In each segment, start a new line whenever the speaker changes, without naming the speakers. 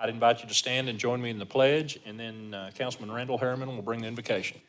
I'd invite you to stand and join me in the pledge, and then Councilman Randall Harriman will bring the invocation.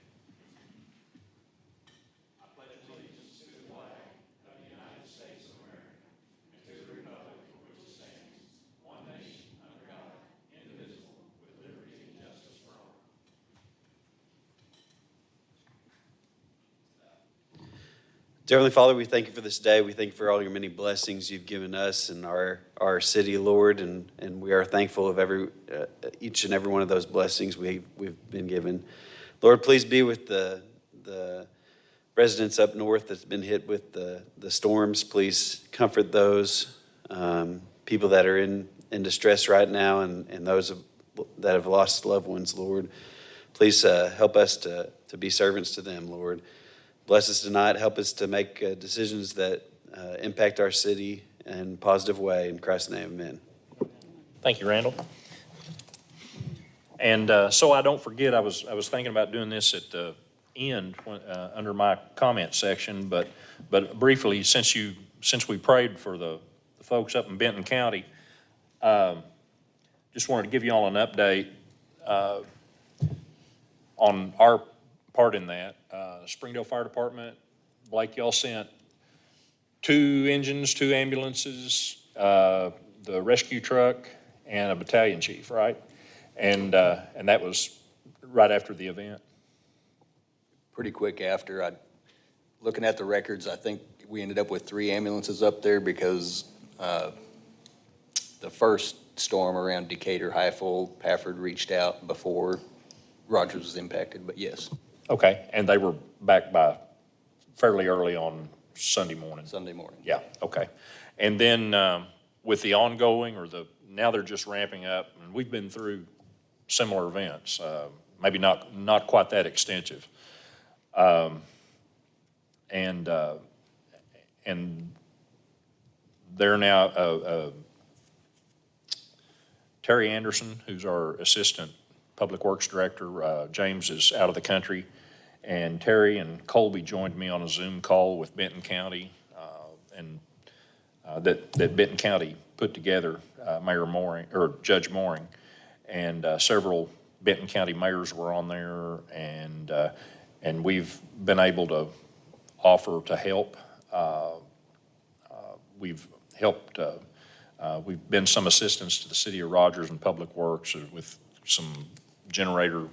Dear Heavenly Father, we thank you for this day. We thank you for all your many blessings you've given us and our city, Lord, and we are thankful of each and every one of those blessings we've been given. Lord, please be with the residents up north that's been hit with the storms. Please comfort those people that are in distress right now and those that have lost loved ones, Lord. Please help us to be servants to them, Lord. Bless us tonight. Help us to make decisions that impact our city in a positive way. In Christ's name, amen.
Thank you, Randall. And so I don't forget, I was thinking about doing this at the end under my comment section, but briefly, since we prayed for the folks up in Benton County, just wanted to give you all an update on our part in that. Springdale Fire Department, Blake, y'all sent 2 engines, 2 ambulances, the rescue truck, and a battalion chief, right? And that was right after the event.
Pretty quick after. Looking at the records, I think we ended up with 3 ambulances up there because the first storm around Decatur, Highfield, Pafford reached out before Rogers was impacted, but yes.
Okay, and they were back by fairly early on Sunday morning?
Sunday morning.
Yeah, okay. And then with the ongoing now they're just ramping up, and we've been through similar events, maybe not quite that extensive. And they're now, Terry Anderson, who's our assistant public works director, James is out of the country, and Terry and Colby joined me on a Zoom call with Benton County, that Benton County put together, Mayor Mooring, or Judge Mooring, and several Benton County mayors were on there, and we've been able to offer to help. We've helped, we've been some assistance to the city of Rogers and Public Works with some generator,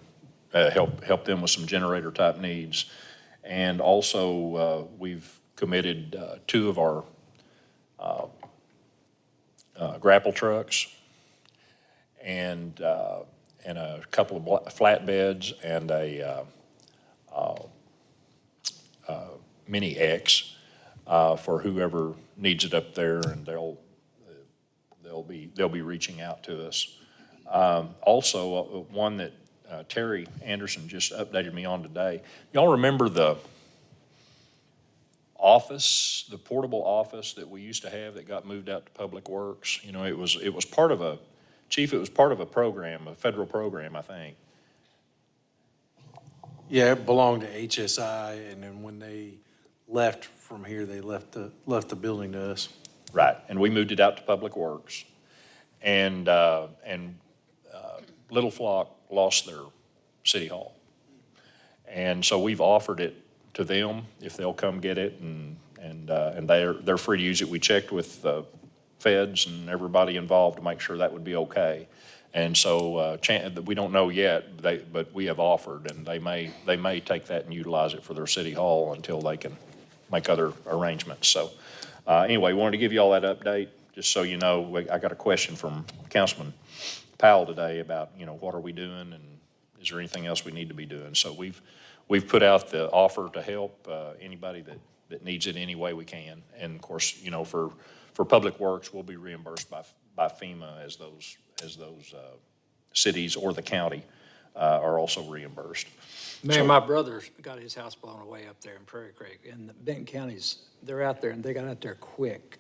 help them with some generator type needs. And also we've committed 2 of our grapple trucks and a couple of flatbeds and a Mini X for whoever needs it up there, and they'll be reaching out to us. Also, one that Terry Anderson just updated me on today. Y'all remember the office, the portable office that we used to have that got moved out to Public Works? You know, it was part of a program, a federal program, I think.
Yeah, it belonged to HSI, and then when they left from here, they left the building to us.
Right, and we moved it out to Public Works. And Little Flock lost their city hall. And so we've offered it to them if they'll come get it, and they're free to use it. We checked with the feds and everybody involved to make sure that would be okay. And so we don't know yet, but we have offered, and they may take that and utilize it for their city hall until they can make other arrangements. So anyway, wanted to give you all that update, just so you know. I got a question from Councilman Powell today about, what are we doing, and is there anything else we need to be doing? So we've put out the offer to help anybody that needs it any way we can. And of course, for Public Works, we'll be reimbursed by FEMA as those cities or the county are also reimbursed.
Mayor, my brother's got his house blown away up there in Prairie Creek, and the Benton counties, they're out there, and they got out there quick.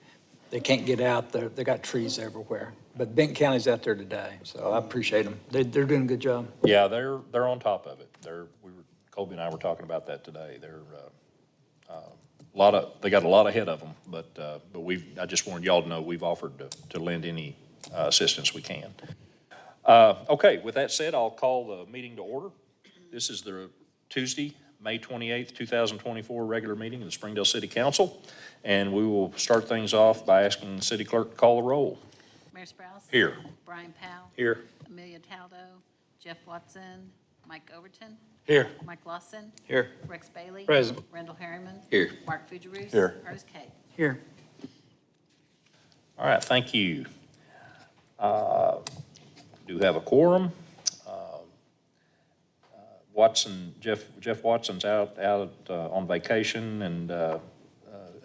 They can't get out there. They got trees everywhere. But Benton County's out there today, so I appreciate them. They're doing a good job.
Yeah, they're on top of it. Colby and I were talking about that today. They got a lot ahead of them, but I just wanted y'all to know we've offered to lend any assistance we can. Okay, with that said, I'll call the meeting to order. This is the Tuesday, May 28th, 2024 regular meeting of the Springdale City Council. And we will start things off by asking the city clerk to call the roll.
Mayor Sprouse?
Here.
Brian Powell?
Here.
Amelia Taldo? Jeff Watson? Mike Overton?
Here.
Mike Lawson?
Here.
Rex Bailey?
Present.
Randall Harriman?
Here.
Mark Fugierus?
Here.
Rose Kate?
Here.
All right, thank you. Do have a quorum. Jeff Watson's out on vacation, and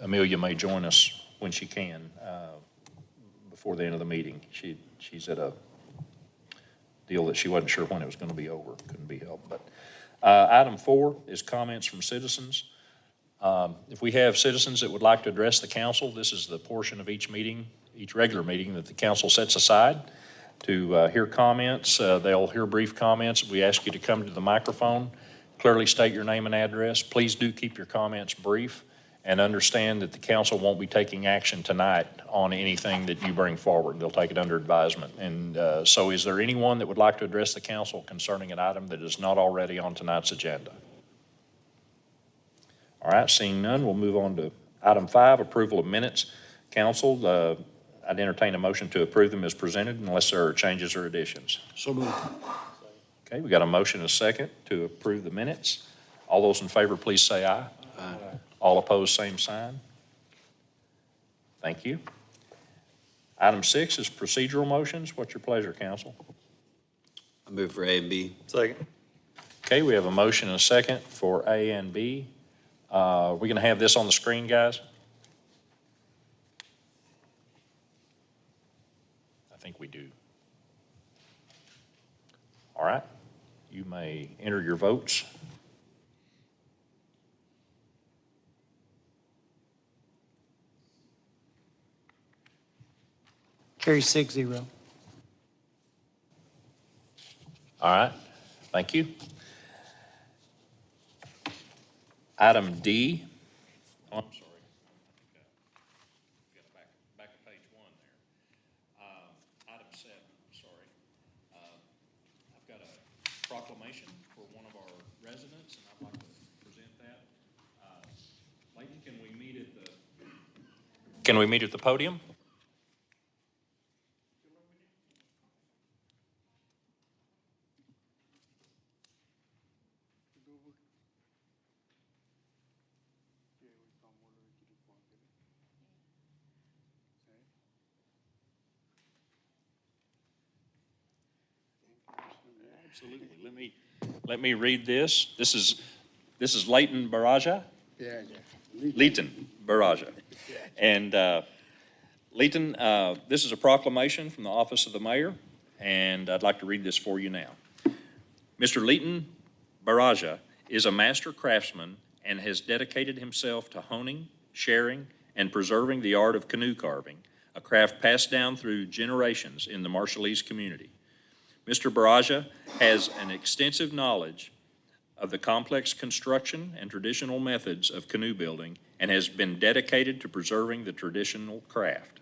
Amelia may join us when she can before the end of the meeting. She's at a deal that she wasn't sure when it was going to be over, couldn't be helped. But item 4 is comments from citizens. If we have citizens that would like to address the council, this is the portion of each meeting, each regular meeting that the council sets aside to hear comments. They'll hear brief comments. We ask you to come to the microphone, clearly state your name and address. Please do keep your comments brief and understand that the council won't be taking action tonight on anything that you bring forward. They'll take it under advisement. And so is there anyone that would like to address the council concerning an item that is not already on tonight's agenda? All right, seeing none, we'll move on to item 5, approval of minutes. Council, I'd entertain a motion to approve them as presented unless there are changes or additions.
So moved.
Okay, we got a motion and a second to approve the minutes. All those in favor, please say aye.
Aye.
All opposed, same sign. Thank you. Item 6 is procedural motions. What's your pleasure, council?
I move for A and B.
Second.
Okay, we have a motion and a second for A and B. We're going to have this on the screen, guys? I think we do. All right, you may enter your votes.
Carry 6-0.
All right, thank you. Item D. Oh, I'm sorry. Got a back of page 1 there. Item 7, sorry. I've got a proclamation for one of our residents, and I'd like to present that. Layton, can we meet at the podium? Absolutely. Let me read this. This is Layton Baraja. Leighton Baraja. And Leighton, this is a proclamation from the office of the mayor, and I'd like to read this for you now. Mr. Leighton Baraja is a master craftsman and has dedicated himself to honing, sharing, and preserving the art of canoe carving, a craft passed down through generations in the Marshallese community. Mr. Baraja has an extensive knowledge of the complex construction and traditional methods of canoe building and has been dedicated to preserving the traditional craft.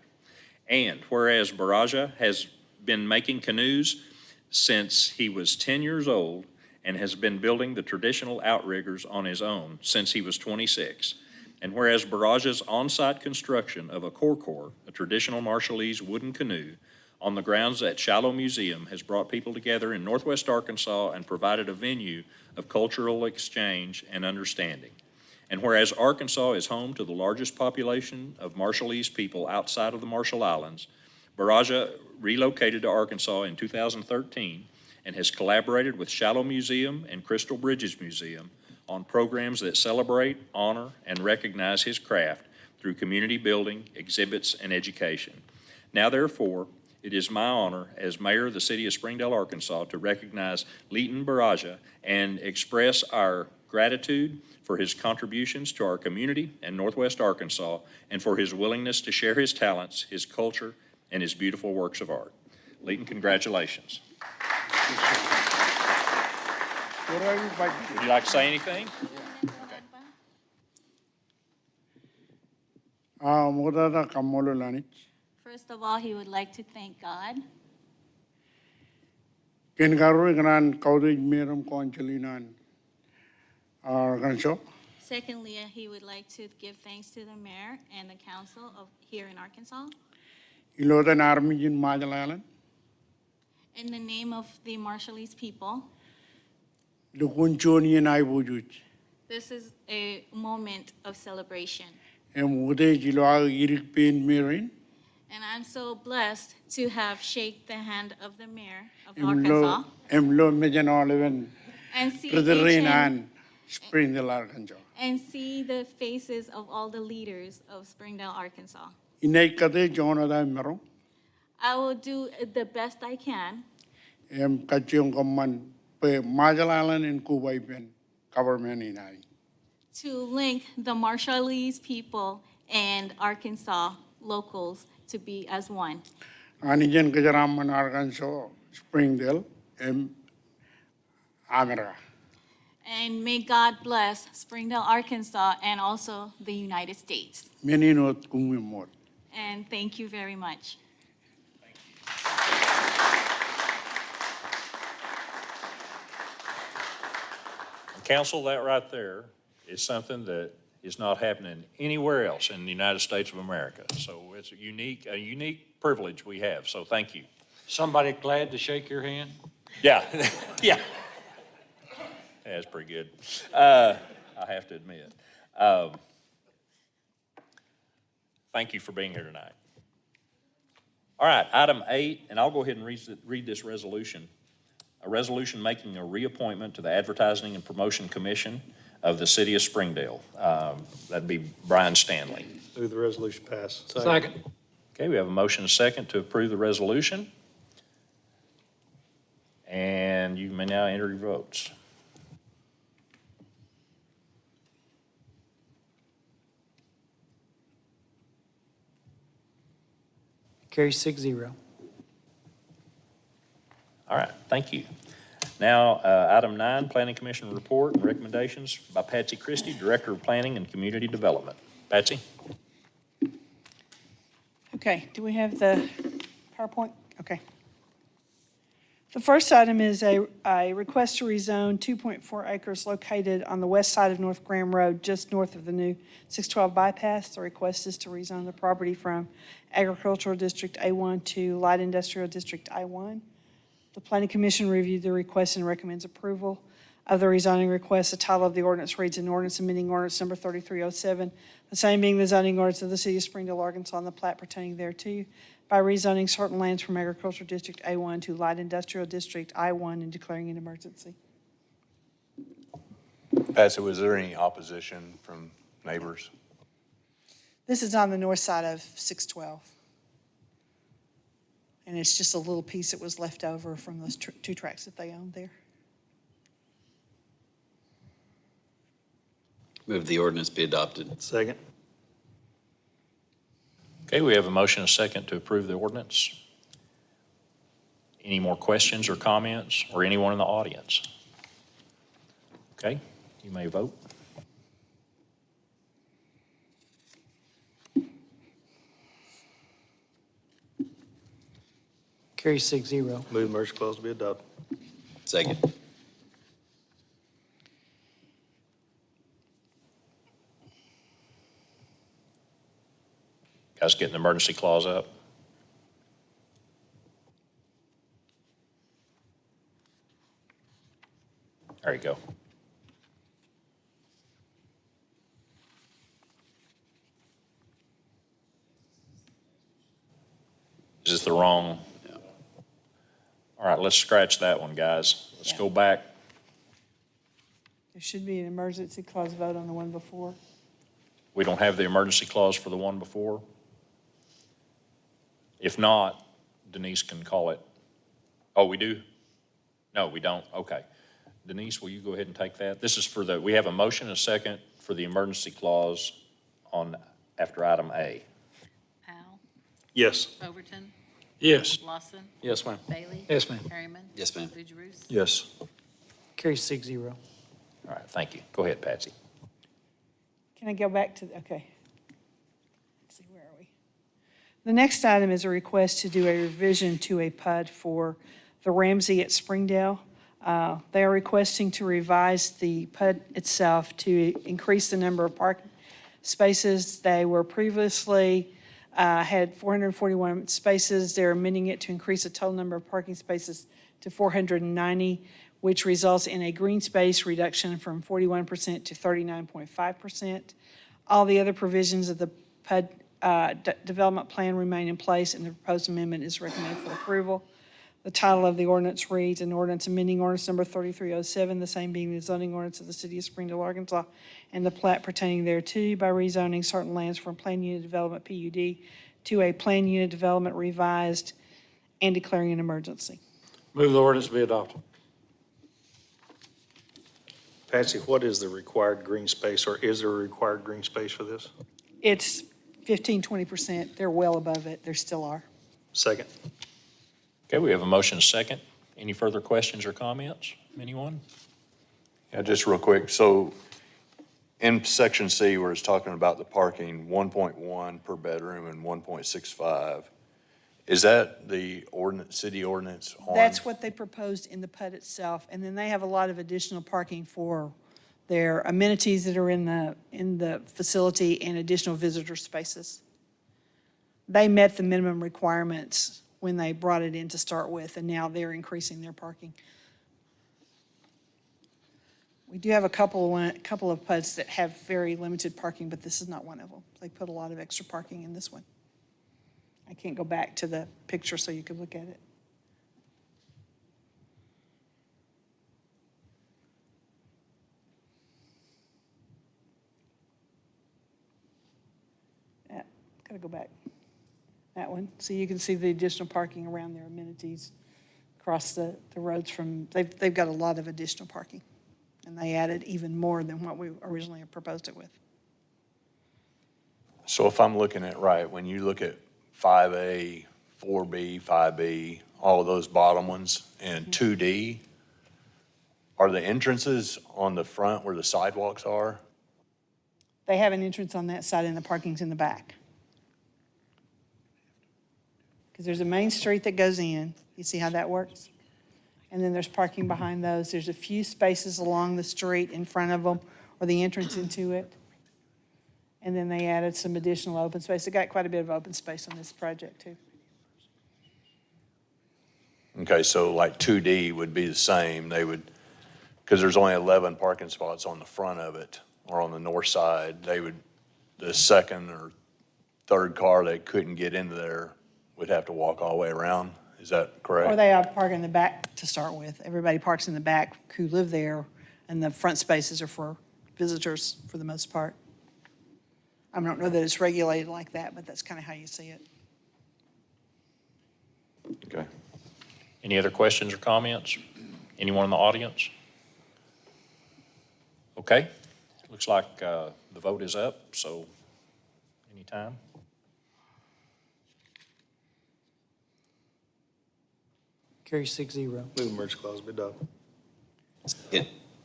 And whereas Baraja has been making canoes since he was 10 years old and has been building the traditional outriggers on his own since he was 26, and whereas Baraja's on-site construction of a korkor, a traditional Marshallese wooden canoe, on the grounds at Shallow Museum has brought people together in Northwest Arkansas and provided a venue of cultural exchange and understanding. And whereas Arkansas is home to the largest population of Marshallese people outside of the Marshall Islands, Baraja relocated to Arkansas in 2013 and has collaborated with Shallow Museum and Crystal Bridges Museum on programs that celebrate, honor, and recognize his craft through community building, exhibits, and education. Now, therefore, it is my honor as mayor of the city of Springdale, Arkansas, to recognize Leighton Baraja and express our gratitude for his contributions to our community and Northwest Arkansas and for his willingness to share his talents, his culture, and his beautiful works of art. Leighton, congratulations. Would you like to say anything?
First of all, he would like to thank God
Kengaru Gran Kaudij Meram Conchalinan Arkansas.
Secondly, he would like to give thanks to the mayor and the council of here in Arkansas.
Ilotan Army in Majalalan.
In the name of the Marshallese people,
Lukunchoni and I would.
this is a moment of celebration.
And Ude Jiloa Irik Pain Merin.
And I'm so blessed to have shake the hand of the mayor of Arkansas
Emlo Mejan Oliven.
and see
President and Springdale, Arkansas.
and see the faces of all the leaders of Springdale, Arkansas.
Inaikate John Adamero.
I will do the best I can
Kachung Command Majalalan and Kuwait government in I.
to link the Marshallese people and Arkansas locals to be as one.
Anijan Kajaraman, Arkansas, Springdale, America.
And may God bless Springdale, Arkansas, and also the United States.
Many not kumimot.
And thank you very much.
Council, that right there is something that is not happening anywhere else in the United States of America. So it's a unique privilege we have, so thank you.
Somebody glad to shake your hand?
Yeah, yeah. That's pretty good. I have to admit. Thank you for being here tonight. All right, item 8, and I'll go ahead and read this resolution. A resolution making a reappointment to the Advertising and Promotion Commission of the City of Springdale. That'd be Brian Stanley.
Move the resolution pass.
Second.
Okay, we have a motion and a second to approve the resolution. And you may now enter your votes.
Carry 6-0.
All right, thank you. Now, item 9, Planning Commission report and recommendations by Patsy Christie, Director of Planning and Community Development. Patsy?
Okay, do we have the PowerPoint? Okay. The first item is a request to rezone 2.4 acres located on the west side of North Graham Road, just north of the new 612 bypass. The request is to rezone the property from Agricultural District A1 to Light Industrial District I1. The Planning Commission reviewed the request and recommends approval of the rezoning request. The title of the ordinance reads, an ordinance amending ordinance number 3307, the same being the zoning ordinance of the City of Springdale, Arkansas, and the plat pertaining thereto, by rezoning certain lands from Agricultural District A1 to Light Industrial District I1 and declaring an emergency.
Patsy, was there any opposition from neighbors?
This is on the north side of 612. And it's just a little piece that was left over from those two tracks that they owned there.
Move the ordinance be adopted.
Second.
Okay, we have a motion and a second to approve the ordinance. Any more questions or comments, or anyone in the audience? Okay, you may vote.
Carry 6-0.
Move the emergency clause to be adopted.
Second.
Guys getting the emergency clause up? There you go. Is this the wrong?
Yeah.
All right, let's scratch that one, guys. Let's
Yeah.
go back.
There should be an emergency clause vote on the one before.
We don't have the emergency clause for the one before? If not, Denise can call it. Oh, we do? No, we don't? Okay. Denise, will you go ahead and take that? This is for we have a motion and a second for the emergency clause after item A.
Powell,
Yes.
Overton,
Yes.
Lawson,
Yes, ma'am.
Bailey.
Yes, ma'am.
Harriman.
Yes, ma'am.
Fugierus.
Yes.
Carry 6-0.
All right, thank you. Go ahead, Patsy.
Can I go back to, okay. Let's see, where are we? The next item is a request to do a revision to a PUD for the Ramsey at Springdale. They are requesting to revise the PUD itself to increase the number of parking spaces. They were previously, had 441 spaces. They're amending it to increase the total number of parking spaces to 490, which results in a green space reduction from 41% to 39.5%. All the other provisions of the PUD development plan remain in place, and the proposed amendment is recommended for approval. The title of the ordinance reads, an ordinance amending ordinance number 3307, the same being the zoning ordinance of the city of Springdale, Arkansas, and the plat pertaining thereto by rezoning certain lands from planned unit development PUD to a planned unit development revised and declaring an emergency.
Move the ordinance be adopted.
Patsy, what is the required green space, or is there a required green space for this?
It's 15-20%. They're well above it. There still are.
Second.
Okay, we have a motion second. Any further questions or comments? Anyone?
Yeah, just real quick. So in section C, where it's talking about the parking, 1.1 per bedroom and 1.65, is that the ordinance, city ordinance on?
That's what they proposed in the PUD itself, and then they have a lot of additional parking for their amenities that are in the facility and additional visitor spaces. They met the minimum requirements when they brought it in to start with, and now they're increasing their parking. We do have a couple of PUDs that have very limited parking, but this is not one of them. They put a lot of extra parking in this one. I can't go back to the picture so you can look at it. Yeah, gotta go back. That one. So you can see the additional parking around their amenities across the roads from, they've got a lot of additional parking. And they added even more than what we originally had proposed it with.
So if I'm looking at right, when you look at 5A, 4B, 5B, all of those bottom ones, and 2D, are the entrances on the front where the sidewalks are?
They have an entrance on that side and the parking's in the back. Because there's a main street that goes in. You see how that works? And then there's parking behind those. There's a few spaces along the street in front of them or the entrance into it. And then they added some additional open space. They got quite a bit of open space on this project too.
Okay, so like 2D would be the same. They would, because there's only 11 parking spots on the front of it or on the north side. They would, the second or third car that couldn't get into there would have to walk all the way around. Is that correct?
Or they park in the back to start with. Everybody parks in the back who live there, and the front spaces are for visitors for the most part. I don't know that it's regulated like that, but that's kind of how you see it.
Okay.
Any other questions or comments? Anyone in the audience? Okay, looks like the vote is up, so anytime.
Carries 6-0.
Move emergency clause be adopted.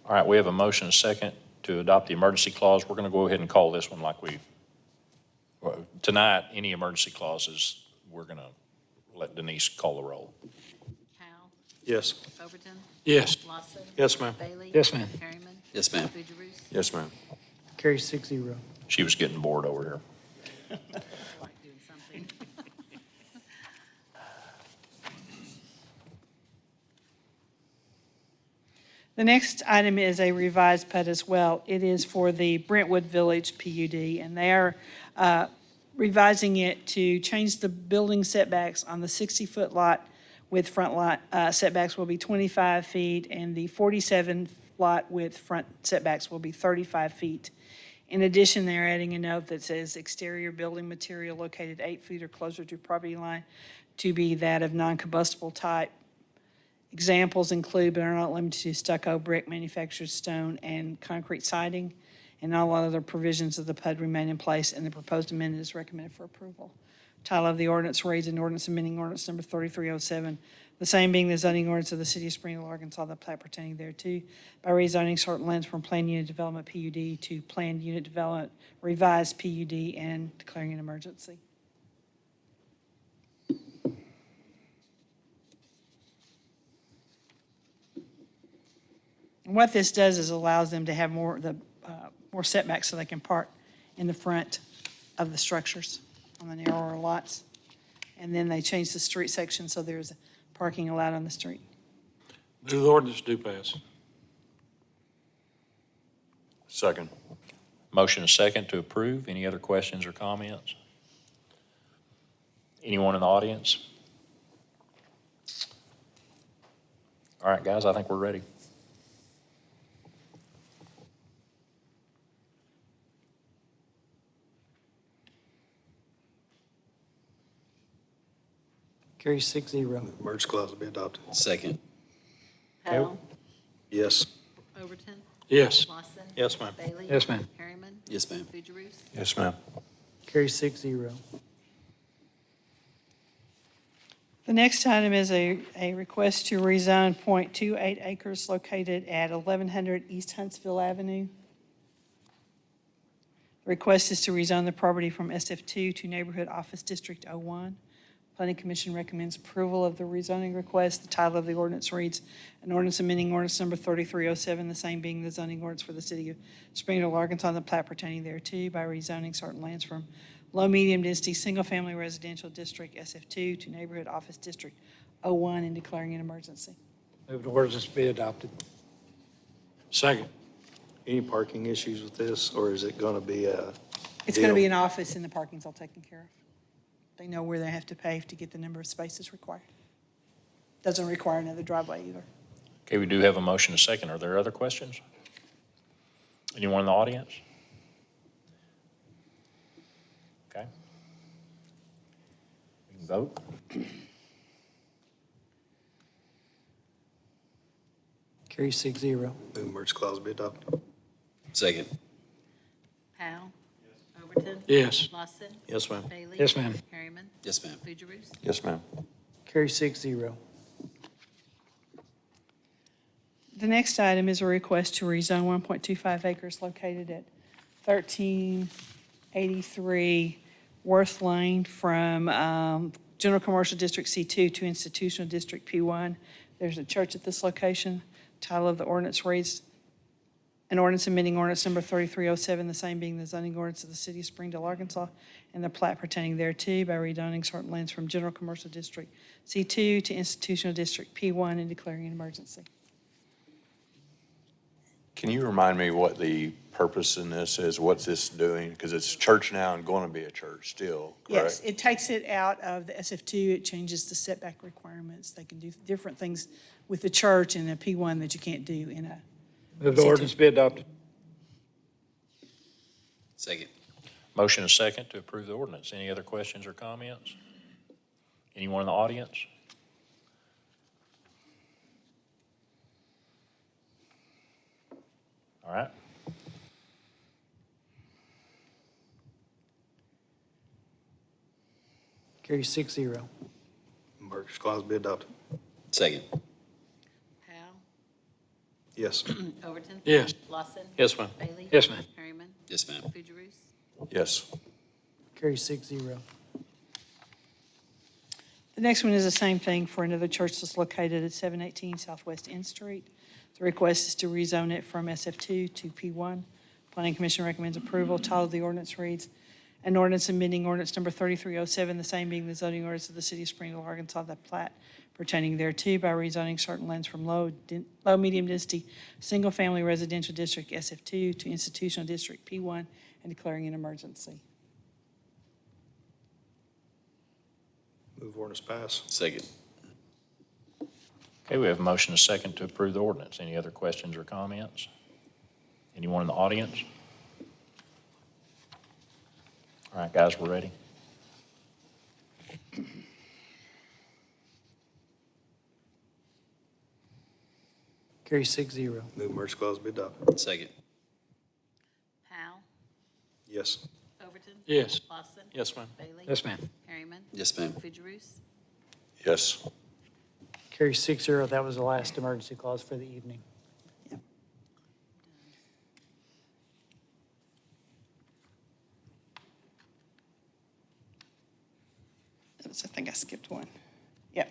All right, we have a motion and a second to adopt the emergency clause. We're going to go ahead and call this one like tonight, any emergency clauses, we're going to let Denise call the roll.
Powell,
Yes.
Overton,
Yes.
Lawson.
Yes, ma'am.
Bailey.
Yes, ma'am.
Harriman.
Yes, ma'am.
Fugierus.
Yes, ma'am.
Carries 6-0.
She was getting bored over here.
Like doing something.
The next item is a revised PUD as well. It is for the Brentwood Village PUD, and they are revising it to change the building setbacks on the 60-foot lot with front lot setbacks will be 25 feet, and the 47 lot with front setbacks will be 35 feet. In addition, they're adding a note that says exterior building material located 8 feet or closer to property line to be that of non-combustible type. Examples include, but are not limited to, stucco, brick, manufactured stone, and concrete siding. And all other provisions of the PUD remain in place, and the proposed amendment is recommended for approval. Title of the ordinance reads, an ordinance amending ordinance number 3307, the same being the zoning ordinance of the city of Springdale, Arkansas, the plat pertaining thereto, by rezoning certain lands from planned unit development PUD to planned unit development revised PUD and declaring an emergency. And what this does is allows them to have more setbacks so they can park in the front of the structures on the narrower lots. And then they changed the street section, so there's parking allowed on the street.
Move the ordinance do pass.
Second.
Motion is second to approve. Any other questions or comments? Anyone in the audience? All right, guys, I think we're ready.
Carries 6-0.
Merge clause will be adopted.
Second.
Powell,
Yes.
Overton,
Yes.
Lawson.
Yes, ma'am.
Bailey.
Yes, ma'am.
Harriman.
Yes, ma'am.
Fugierus.
Yes, ma'am.
Carries 6-0.
The next item is a request to rezone .28 acres located at 1100 East Huntsville Avenue. The request is to rezone the property from SF2 to Neighborhood Office District 01. Planning Commission recommends approval of the rezoning request. The title of the ordinance reads, an ordinance amending ordinance number 3307, the same being the zoning ordinance for the city of Springdale, Arkansas, and the plat pertaining thereto by rezoning certain lands from low-medium density, single-family residential district SF2 to Neighborhood Office District 01 and declaring an emergency.
Move the ordinance be adopted.
Second. Any parking issues with this, or is it going to be a
It's going to be
deal?
an office and the parking's all taken care of. They know where they have to pave to get the number of spaces required. Doesn't require another driveway either.
Okay, we do have a motion and a second. Are there other questions? Anyone in the audience? Okay. We can vote.
Carries 6-0.
Move merge clause be adopted.
Second.
Powell. Overton.
Yes.
Lawson.
Yes, ma'am.
Bailey.
Yes, ma'am.
Harriman.
Yes, ma'am.
Fugierus.
Yes, ma'am.
Carries 6-0.
The next item is a request to rezone 1.25 acres located at 1383 Worth Lane from General Commercial District C2 to Institutional District P1. There's a church at this location. Title of the ordinance reads, an ordinance amending ordinance number 3307, the same being the zoning ordinance of the city of Springdale, Arkansas, and the plat pertaining thereto by rezoning certain lands from General Commercial District C2 to Institutional District P1 and declaring an emergency.
Can you remind me what the purpose in this is? What's this doing? Because it's church now and going to be a church still,
Yes,
correct?
it takes it out of the SF2, it changes the setback requirements. They can do different things with the church in a P1 that you can't do in a,
Move the ordinance be adopted.
Second.
Motion is second to approve the ordinance. Any other questions or comments? Anyone in the audience? All right.
Carries 6-0.
Merge clause be adopted.
Second.
Powell.
Yes.
Overton.
Yes.
Lawson.
Yes, ma'am.
Bailey.
Yes, ma'am.
Harriman.
Yes, ma'am.
Fugierus.
Yes.
Carries 6-0.
the next one is the same thing for another church that's located at 718 Southwest N Street. The request is to rezone it from SF2 to P1. Planning Commission recommends approval. Title of the ordinance reads, an ordinance amending ordinance number 3307, the same being the zoning ordinance of the city of Springdale, Arkansas, that plat pertaining thereto by rezoning certain lands from low-medium density, single-family residential district SF2 to institutional district P1 and declaring an emergency.
Move ordinance pass.
Second.
Okay, we have a motion and a second to approve the ordinance. Any other questions or comments? Anyone in the audience? All right, guys, we're ready.
Carries 6-0.
Move merge clause be adopted.
Second.
Powell.
Yes.
Overton.
Yes.
Lawson.
Yes, ma'am.
Bailey.
Yes, ma'am.
Harriman.
Yes, ma'am.
Fugierus.
Yes.
Carries 6-0. That was the last emergency clause for the evening.
I think I skipped one. Yep.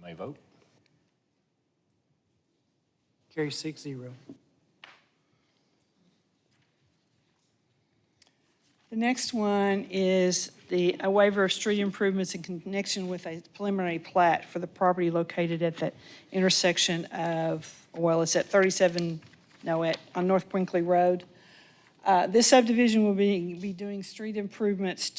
You may vote.
Carries 6-0.
The next one is a waiver of street improvements in connection with a preliminary plat for the property located at the intersection of, well, it's at 37, no, on North Brinkley Road. This subdivision will be doing street improvements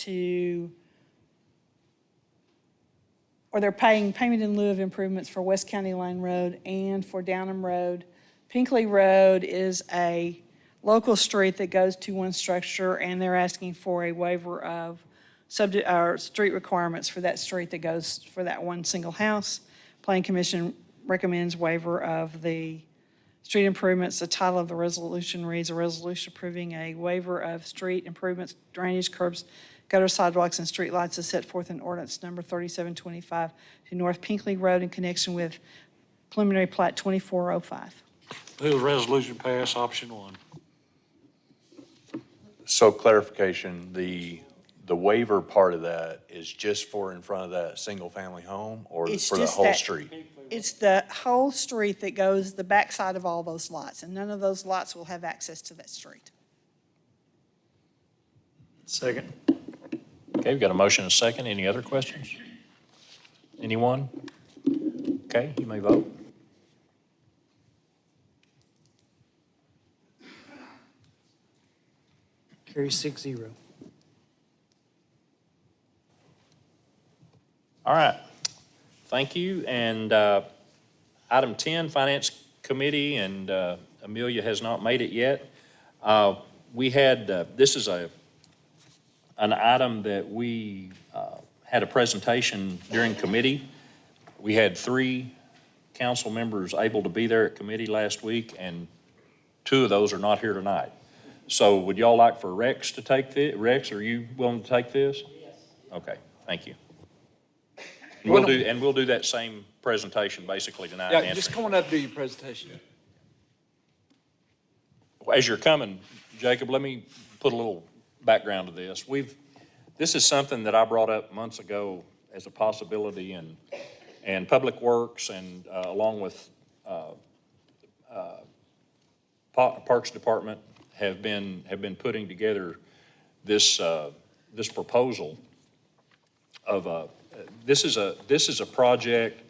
or they're paying payment in lieu of improvements for West County Line Road and for Downham Road. Pinkley Road is a local street that goes to one structure, and they're asking for a waiver of street requirements for that street that goes for that one single house. Planning Commission recommends waiver of the street improvements. The title of the resolution reads, "A resolution approving a waiver of street improvements, drainage, curbs, gutter sidewalks, and street lights as set forth in ordinance number 3725 to North Pinkley Road in connection with preliminary plat 2405.
Move the resolution pass, option 1.
So clarification, the waiver part of that is just for in front of that single-family home or
It's
for the
just
whole
that-
street?
It's the whole street that goes the backside of all those lots, and none of those lots will have access to that street.
Second.
Okay, we've got a motion and a second. Any other questions? Anyone? Okay, you may vote.
Carries 6-0.
All right, thank you. And item 10, Finance Committee, and Amelia has not made it yet. We had, this is an item that we had a presentation during committee. We had 3 council members able to be there at committee last week, and 2 of those are not here tonight. So would y'all like for Rex to take this? Rex, are you willing to take this? Yes. Okay, thank you. And we'll do that same presentation basically tonight.
Yeah, just come on up and do your presentation.
As you're coming, Jacob, let me put a little background to this. This is something that I brought up months ago as a possibility, and Public Works and along with Parks Department have been putting together this proposal of this is a project,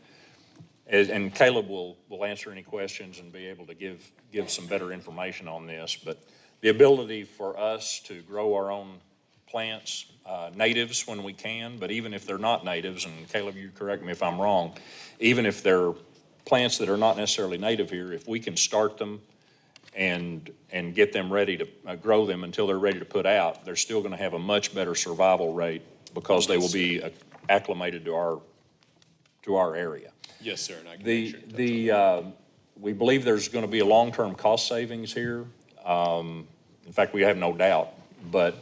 and Caleb will answer any questions and be able to give some better information on this, but the ability for us to grow our own plants, natives when we can, but even if they're not natives, and Caleb, you correct me if I'm wrong, even if they're plants that are not necessarily native here, if we can start them and get them ready to grow them until they're ready to put out, they're still going to have a much better survival rate because they will be acclimated to our area.
Yes, sir, and I can make sure.
We believe there's going to be a long-term cost savings here. In fact, we have no doubt, but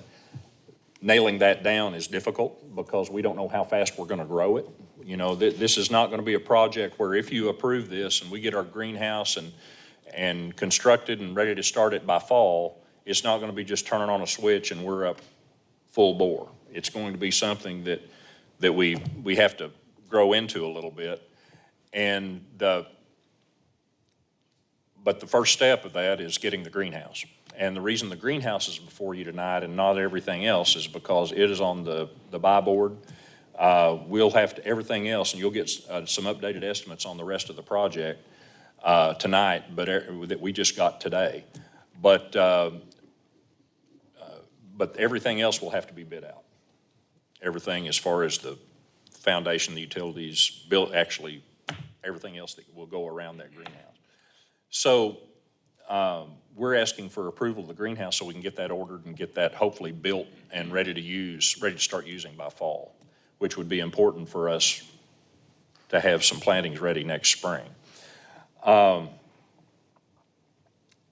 nailing that down is difficult because we don't know how fast we're going to grow it. You know, this is not going to be a project where if you approve this and we get our greenhouse and constructed and ready to start it by fall, it's not going to be just turning on a switch and we're up full bore. It's going to be something that we have to grow into a little bit. But the first step of that is getting the greenhouse. And the reason the greenhouse is before you tonight and not everything else is because it is on the buy board. We'll have to, everything else, and you'll get some updated estimates on the rest of the project tonight, but that we just got today. But everything else will have to be bid out. Everything as far as the foundation, the utilities, built, actually everything else that will go around that greenhouse. So we're asking for approval of the greenhouse so we can get that ordered and get that hopefully built and ready to start using by fall, which would be important for us to have some plantings ready next spring.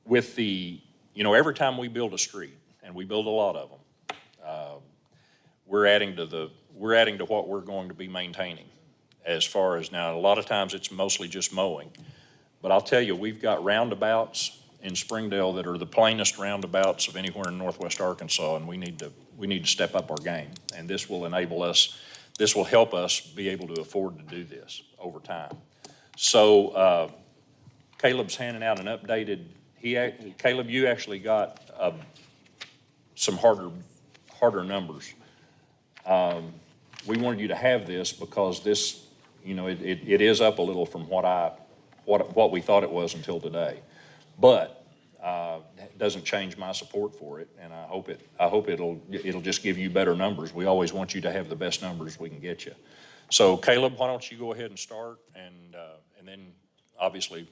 With every time we build a street, and we build a lot of them, we're adding to what we're going to be maintaining. As far as now, a lot of times it's mostly just mowing. But I'll tell you, we've got roundabouts in Springdale that are the plainest roundabouts of anywhere in northwest Arkansas, and we need to step up our game. And this will enable us this will help us be able to afford to do this over time. So Caleb's handing out an updated, Caleb, you actually got some harder numbers. We wanted you to have this because this, you know, it is up a little from what we thought it was until today. But it doesn't change my support for it, and I hope it'll just give you better numbers. We always want you to have the best numbers we can get you. So Caleb, why don't you go ahead and start, and then obviously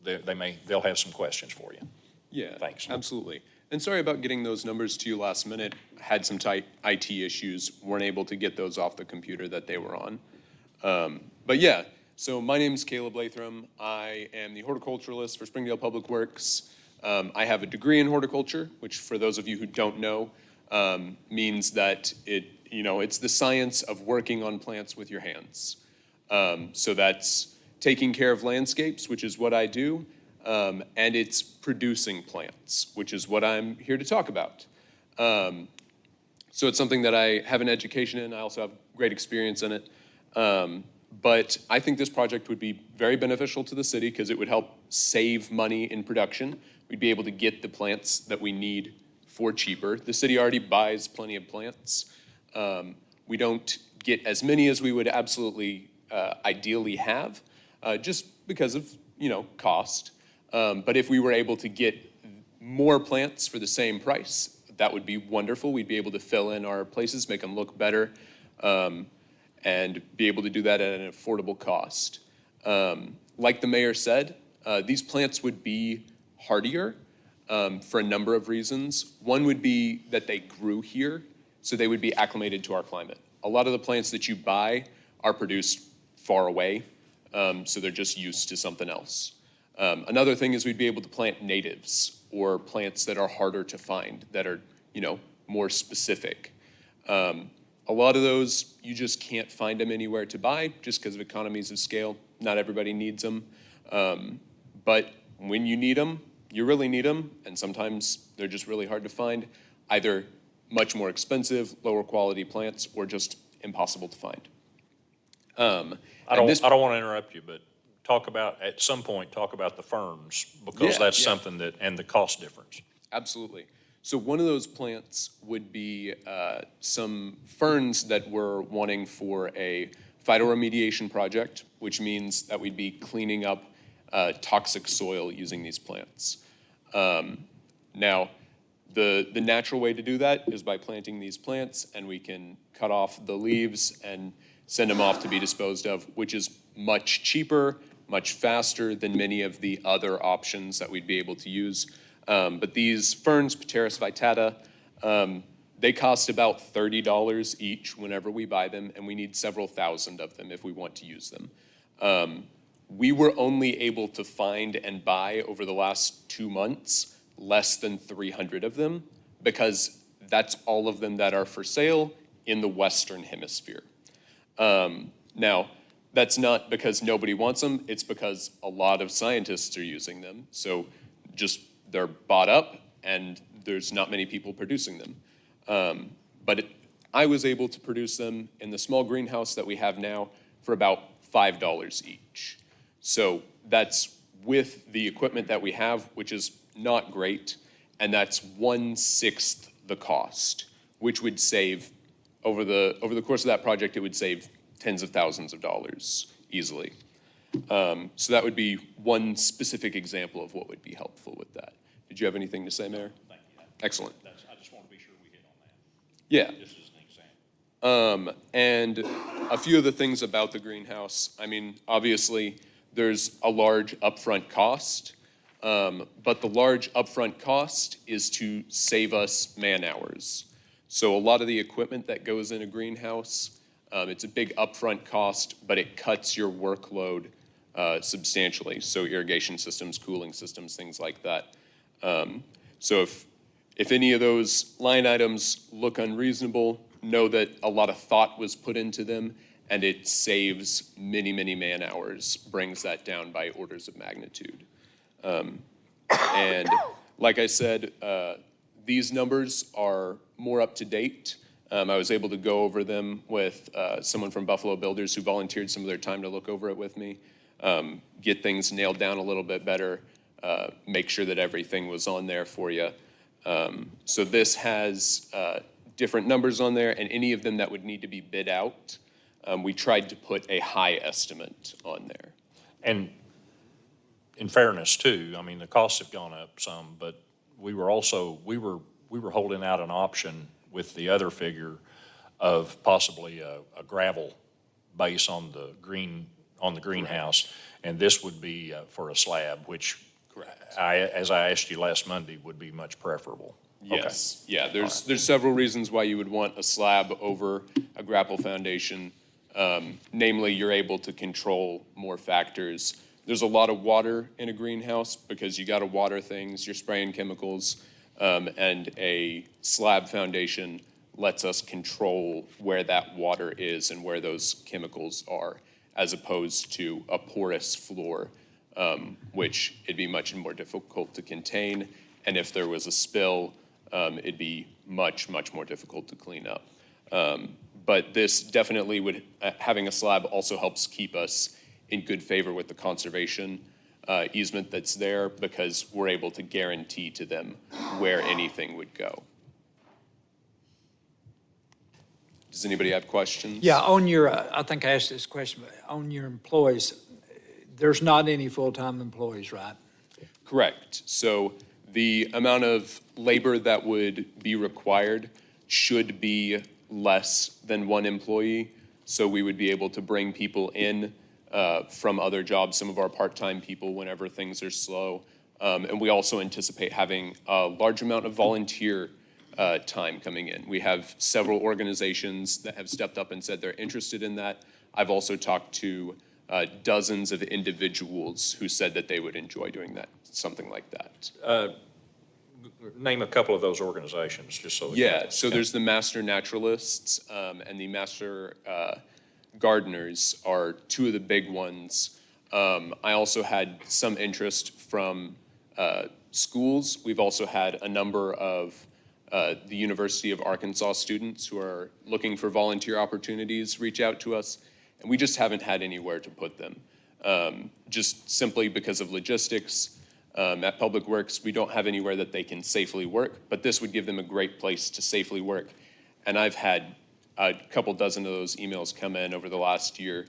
they'll have some questions for you.
Yeah,
Thanks.
absolutely. And sorry about getting those numbers to you last minute. Had some tight IT issues, weren't able to get those off the computer that they were on. But yeah, so my name is Caleb Lathram. I am the horticulturalist for Springdale Public Works. I have a degree in horticulture, which for those of you who don't know, means that it's the science of working on plants with your hands. So that's taking care of landscapes, which is what I do, and it's producing plants, which is what I'm here to talk about. So it's something that I have an education in. I also have great experience in it. But I think this project would be very beneficial to the city because it would help save money in production. We'd be able to get the plants that we need for cheaper. The city already buys plenty of plants. We don't get as many as we would absolutely ideally have, just because of, cost. But if we were able to get more plants for the same price, that would be wonderful. We'd be able to fill in our places, make them look better, and be able to do that at an affordable cost. Like the mayor said, these plants would be hardier for a number of reasons. One would be that they grew here, so they would be acclimated to our climate. A lot of the plants that you buy are produced far away, so they're just used to something else. Another thing is we'd be able to plant natives or plants that are harder to find, that are, more specific. A lot of those, you just can't find them anywhere to buy just because of economies of scale. Not everybody needs them. But when you need them, you really need them, and sometimes they're just really hard to find, either much more expensive, lower quality plants, or just impossible to find.
I don't want to interrupt you, but at some point, talk about the ferns, because that's something and the cost difference.
Absolutely. So one of those plants would be some ferns that we're wanting for a phytoremediation project, which means that we'd be cleaning up toxic soil using these plants. Now, the natural way to do that is by planting these plants, and we can cut off the leaves and send them off to be disposed of, which is much cheaper, much faster than many of the other options that we'd be able to use. But these ferns, Pteris vitata, they cost about $30 each whenever we buy them, and we need several thousand of them if we want to use them. We were only able to find and buy over the last 2 months less than 300 of them, because that's all of them that are for sale in the Western Hemisphere. Now, that's not because nobody wants them, it's because a lot of scientists are using them. So just they're bought up and there's not many people producing them. But I was able to produce them in the small greenhouse that we have now for about $5 each. So that's with the equipment that we have, which is not great, and that's 1/6 the cost, which would save, over the course of that project, it would save tens of thousands of dollars easily. So that would be one specific example of what would be helpful with that. Did you have anything to say, Mayor?
Thank you.
Excellent.
I just want to be sure we hit on that.
Yeah.
Just as an example.
And a few of the things about the greenhouse, obviously, there's a large upfront cost, but the large upfront cost is to save us man hours. So a lot of the equipment that goes in a greenhouse, it's a big upfront cost, but it cuts your workload substantially. So irrigation systems, cooling systems, things like that. So if any of those line items look unreasonable, know that a lot of thought was put into them, and it saves many, many man hours, brings that down by orders of magnitude. And like I said, these numbers are more up to date I was able to go over them with someone from Buffalo Builders who volunteered some of their time to look over it with me, get things nailed down a little bit better, make sure that everything was on there for you. So this has different numbers on there, and any of them that would need to be bid out, we tried to put a high estimate on there.
And in fairness too, I mean, the costs have gone up some, but we were also, we were holding out an option with the other figure of possibly a gravel base on the greenhouse. And this would be for a slab, which as I asked you last Monday, would be much preferable.
Yes, yeah, there's several reasons why you would want a slab over a grapple foundation. Namely, you're able to control more factors. There's a lot of water in a greenhouse because you gotta water things, you're spraying chemicals, and a slab foundation lets us control where that water is and where those chemicals are, as opposed to a porous floor, which it'd be much more difficult to contain. And if there was a spill, it'd be much, much more difficult to clean up. But this definitely would, having a slab also helps keep us in good favor with the conservation easement that's there, because we're able to guarantee to them where anything would go. Does anybody have questions?
Yeah, on your, I think I asked this question, but on your employees, there's not any full-time employees, right?
Correct. So the amount of labor that would be required should be less than one employee. So we would be able to bring people in from other jobs, some of our part-time people, whenever things are slow. And we also anticipate having a large amount of volunteer time coming in. We have several organizations that have stepped up and said they're interested in that. I've also talked to dozens of individuals who said that they would enjoy doing that, something like that.
Name a couple of those organizations, just so.
Yeah, so there's the Master Naturalists and the Master Gardeners are two of the big ones. I also had some interest from schools. We've also had a number of the University of Arkansas students who are looking for volunteer opportunities reach out to us, and we just haven't had anywhere to put them. Just simply because of logistics. At Public Works, we don't have anywhere that they can safely work, but this would give them a great place to safely work. And I've had a couple dozen of those emails come in over the last year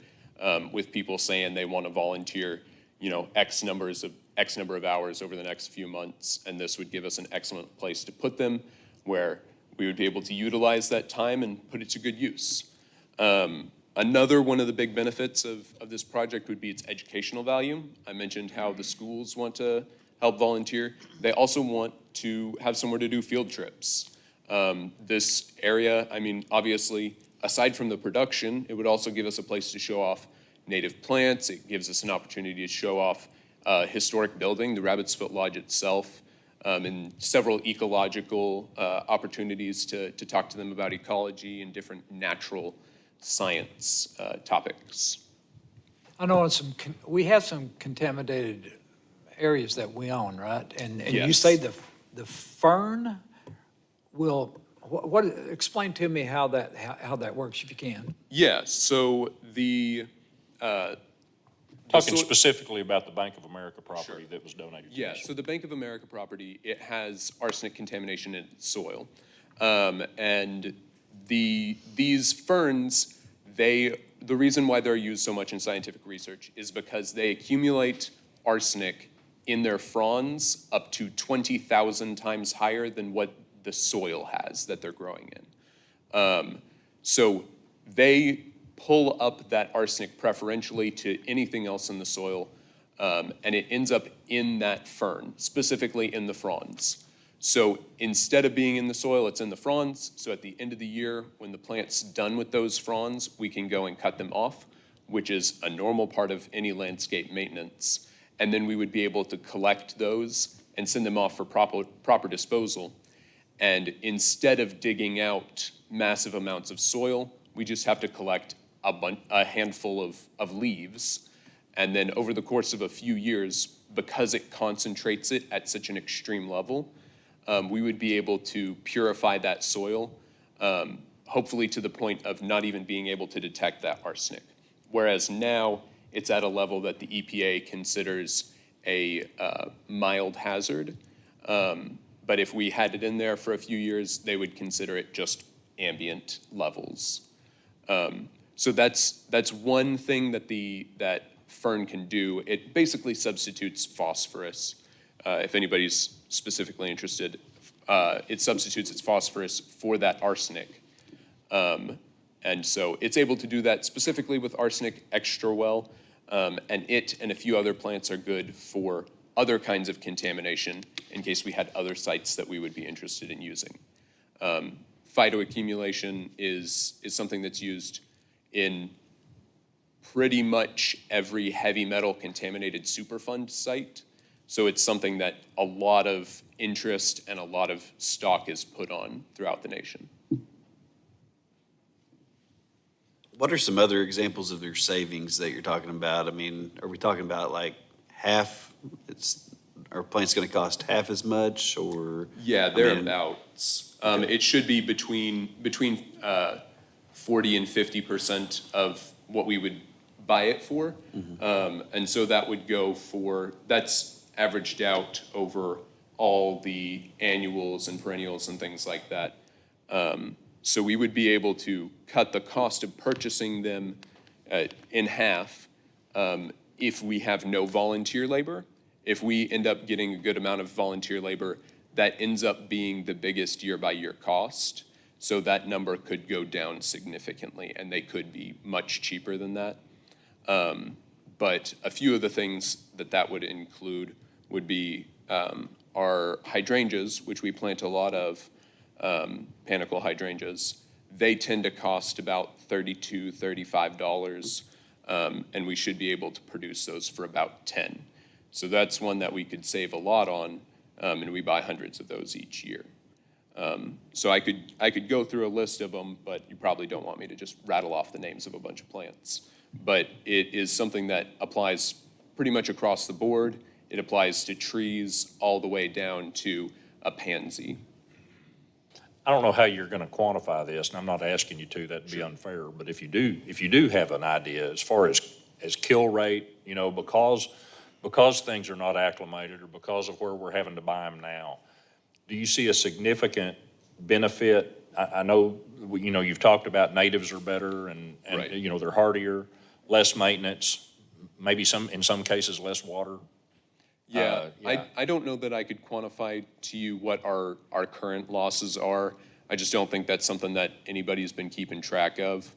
with people saying they want to volunteer, X number of hours over the next few months, and this would give us an excellent place to put them where we would be able to utilize that time and put it to good use. Another one of the big benefits of this project would be its educational value. I mentioned how the schools want to help volunteer. They also want to have somewhere to do field trips. This area, obviously, aside from the production, it would also give us a place to show off native plants. It gives us an opportunity to show off a historic building, the Rabbit's Foot Lodge itself, and several ecological opportunities to talk to them about ecology and different natural science topics.
I know we have some contaminated areas that we own, right? And you
Yes.
say the fern will, explain to me how that works, if you can.
Yeah, so the
Talking specifically about the Bank of America property that was donated to
Yeah,
us.
so the Bank of America property, it has arsenic contamination in its soil. And these ferns, the reason why they're used so much in scientific research is because they accumulate arsenic in their fronds up to 20,000 times higher than what the soil has that they're growing in. So they pull up that arsenic preferentially to anything else in the soil, and it ends up in that fern, specifically in the fronds. So instead of being in the soil, it's in the fronds. So at the end of the year, when the plant's done with those fronds, we can go and cut them off, which is a normal part of any landscape maintenance. And then we would be able to collect those and send them off for proper disposal. And instead of digging out massive amounts of soil, we just have to collect a handful of leaves. And then over the course of a few years, because it concentrates it at such an extreme level, we would be able to purify that soil hopefully to the point of not even being able to detect that arsenic. Whereas now, it's at a level that the EPA considers a mild hazard. But if we had it in there for a few years, they would consider it just ambient levels. So that's one thing that Fern can do. It basically substitutes phosphorus. If anybody's specifically interested, it substitutes its phosphorus for that arsenic. And so it's able to do that specifically with arsenic extra well. And it and a few other plants are good for other kinds of contamination in case we had other sites that we would be interested in using. Phytoaccumulation is something that's used in pretty much every heavy metal contaminated Superfund site. So it's something that a lot of interest and a lot of stock is put on throughout the nation.
What are some other examples of your savings that you're talking about? I mean, are we talking about like half, are plants gonna cost half as much, or?
Yeah,
I mean,
thereabouts. It should be between 40 and 50% of what we would buy it for. And so that would go for, that's averaged out over all the annuals and perennials and things like that. So we would be able to cut the cost of purchasing them in half if we have no volunteer labor. If we end up getting a good amount of volunteer labor, that ends up being the biggest year-by-year cost. So that number could go down significantly, and they could be much cheaper than that. But a few of the things that would include would be our hydrangeas, which we plant a lot of, panicle hydrangeas. They tend to cost about $32, $35, and we should be able to produce those for about $10. So that's one that we could save a lot on, and we buy hundreds of those each year. So I could go through a list of them, but you probably don't want me to just rattle off the names of a bunch of plants. But it is something that applies pretty much across the board. It applies to trees all the way down to a pansy.
I don't know how you're gonna quantify this, and I'm not asking you to, that'd be unfair, but if you do have an idea as far as kill rate, you know, because things are not acclimated or because of where we're having to buy them now, do you see a significant benefit? I know, you know, you've talked about natives are better and
Right.
you know, they're hardier, less maintenance, maybe in some cases, less water.
Yeah,
yeah.
I don't know that I could quantify to you what our current losses are. I just don't think that's something that anybody's been keeping track of.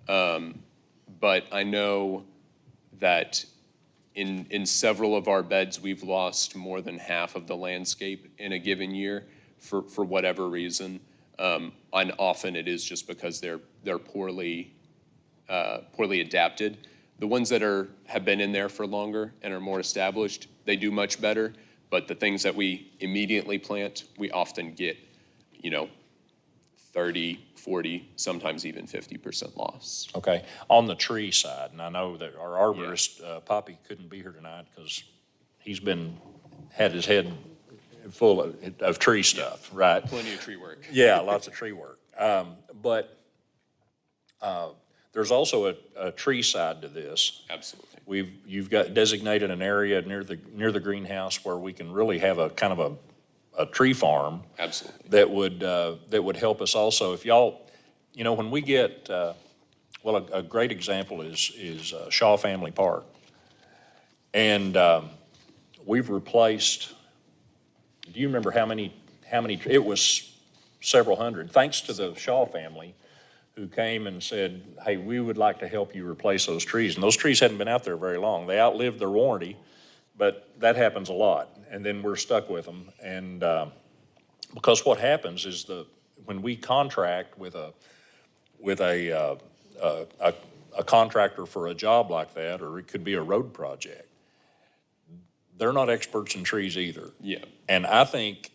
But I know that in several of our beds, we've lost more than half of the landscape in a given year for whatever reason. And often it is just because they're poorly adapted. The ones that have been in there for longer and are more established, they do much better. But the things that we immediately plant, we often get, 30, 40, sometimes even 50% loss.
Okay, on the tree side, and I know that our arborist, Poppy, couldn't be here tonight because he's had his head full of tree stuff, right?
Plenty of tree work.
Yeah, lots of tree work. But there's also a tree side to this.
Absolutely.
You've got designated an area near the greenhouse where we can really have a kind of a tree farm.
Absolutely.
That would help us also. If y'all, when we get, a great example is Shaw Family Park. And we've replaced, do you remember how many, it was several hundred, thanks to the Shaw family who came and said, hey, we would like to help you replace those trees. And those trees hadn't been out there very long. They outlived their warranty, but that happens a lot. And then we're stuck with them. And because what happens is when we contract with a contractor for a job like that, or it could be a road project, they're not experts in trees either.
Yeah.
And I think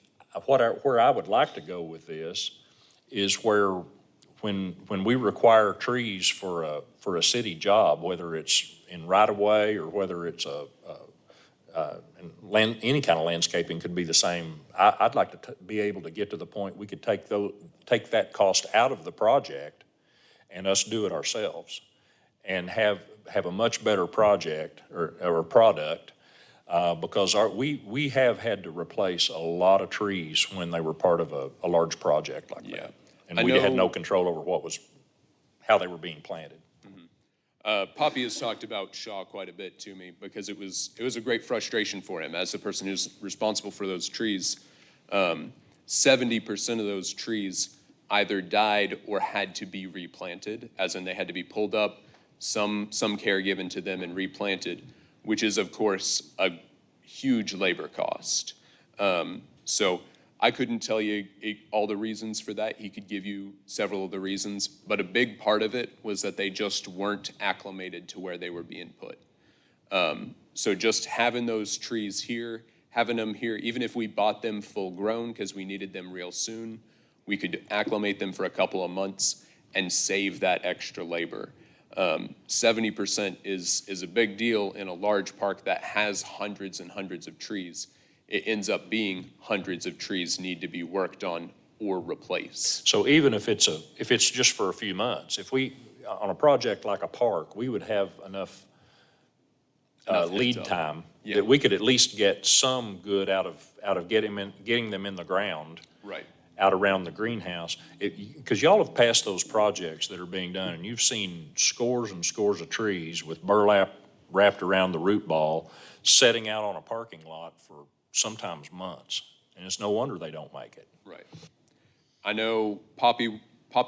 where I would like to go with this is where when we require trees for a city job, whether it's in right of way or whether it's and any kind of landscaping could be the same. I'd like to be able to get to the point we could take that cost out of the project and us do it ourselves and have a much better project or product, because we have had to replace a lot of trees when they were part of a large project like
Yeah.
that. And
I
we had
know-
no control over how they were being planted.
Poppy has talked about Shaw quite a bit to me because it was a great frustration for him as the person who's responsible for those trees. 70% of those trees either died or had to be replanted, as in they had to be pulled up, some care given to them and replanted, which is of course a huge labor cost. So I couldn't tell you all the reasons for that. He could give you several of the reasons, but a big part of it was that they just weren't acclimated to where they were being put. So just having those trees here, having them here, even if we bought them full grown because we needed them real soon, we could acclimate them for a couple of months and save that extra labor. 70% is a big deal in a large park that has hundreds and hundreds of trees. It ends up being hundreds of trees need to be worked on or replaced.
So even if it's just for a few months, on a project like a park, we would have enough
Enough heads
lead
up.
time
Yeah.
that we could at least get some good out of getting them in the ground.
Right.
Out around the greenhouse. Because y'all have passed those projects that are being done, and you've seen scores and scores of trees with burlap wrapped around the root ball, setting out on a parking lot for sometimes months. And it's no wonder they don't make it.
Right. I know Poppy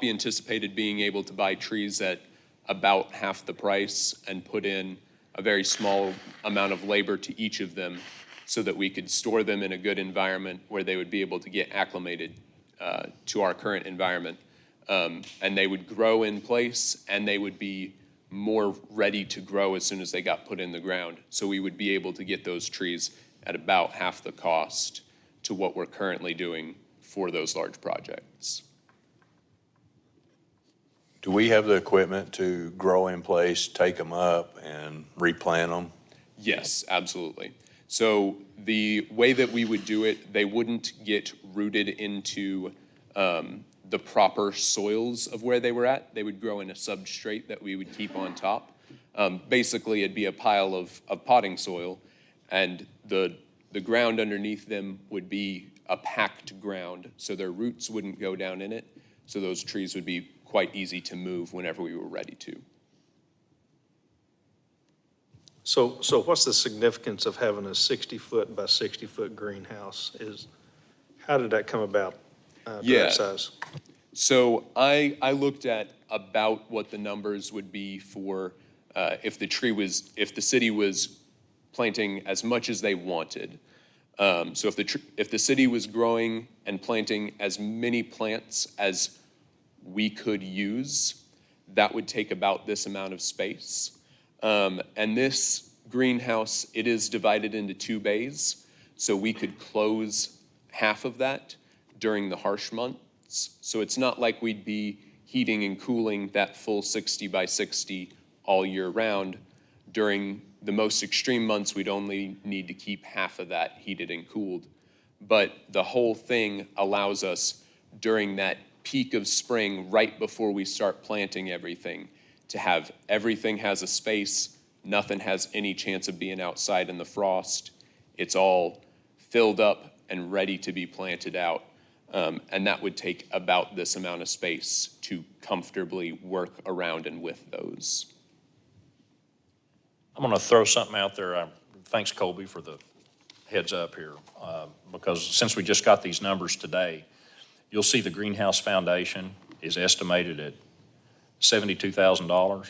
anticipated being able to buy trees at about half the price and put in a very small amount of labor to each of them so that we could store them in a good environment where they would be able to get acclimated to our current environment. And they would grow in place and they would be more ready to grow as soon as they got put in the ground. So we would be able to get those trees at about half the cost to what we're currently doing for those large projects.
Do we have the equipment to grow in place, take them up, and replant them?
Yes, absolutely. So the way that we would do it, they wouldn't get rooted into the proper soils of where they were at. They would grow in a substrate that we would keep on top. Basically, it'd be a pile of potting soil, and the ground underneath them would be a packed ground, so their roots wouldn't go down in it. So those trees would be quite easy to move whenever we were ready to.
So what's the significance of having a 60-foot by 60-foot greenhouse? How did that come about,
Yeah.
that size?
So I looked at about what the numbers would be for if the city was planting as much as they wanted. So if the city was growing and planting as many plants as we could use, that would take about this amount of space. And this greenhouse, it is divided into 2 bays, so we could close half of that during the harsh months. So it's not like we'd be heating and cooling that full 60 by 60 all year round. During the most extreme months, we'd only need to keep half of that heated and cooled. But the whole thing allows us during that peak of spring, right before we start planting everything, to have everything has a space, nothing has any chance of being outside in the frost. It's all filled up and ready to be planted out. And that would take about this amount of space to comfortably work around and with those.
I'm going to throw something out there. Thanks, Colby, for the heads up here, because since we just got these numbers today, you'll see the greenhouse foundation is estimated at $72,000.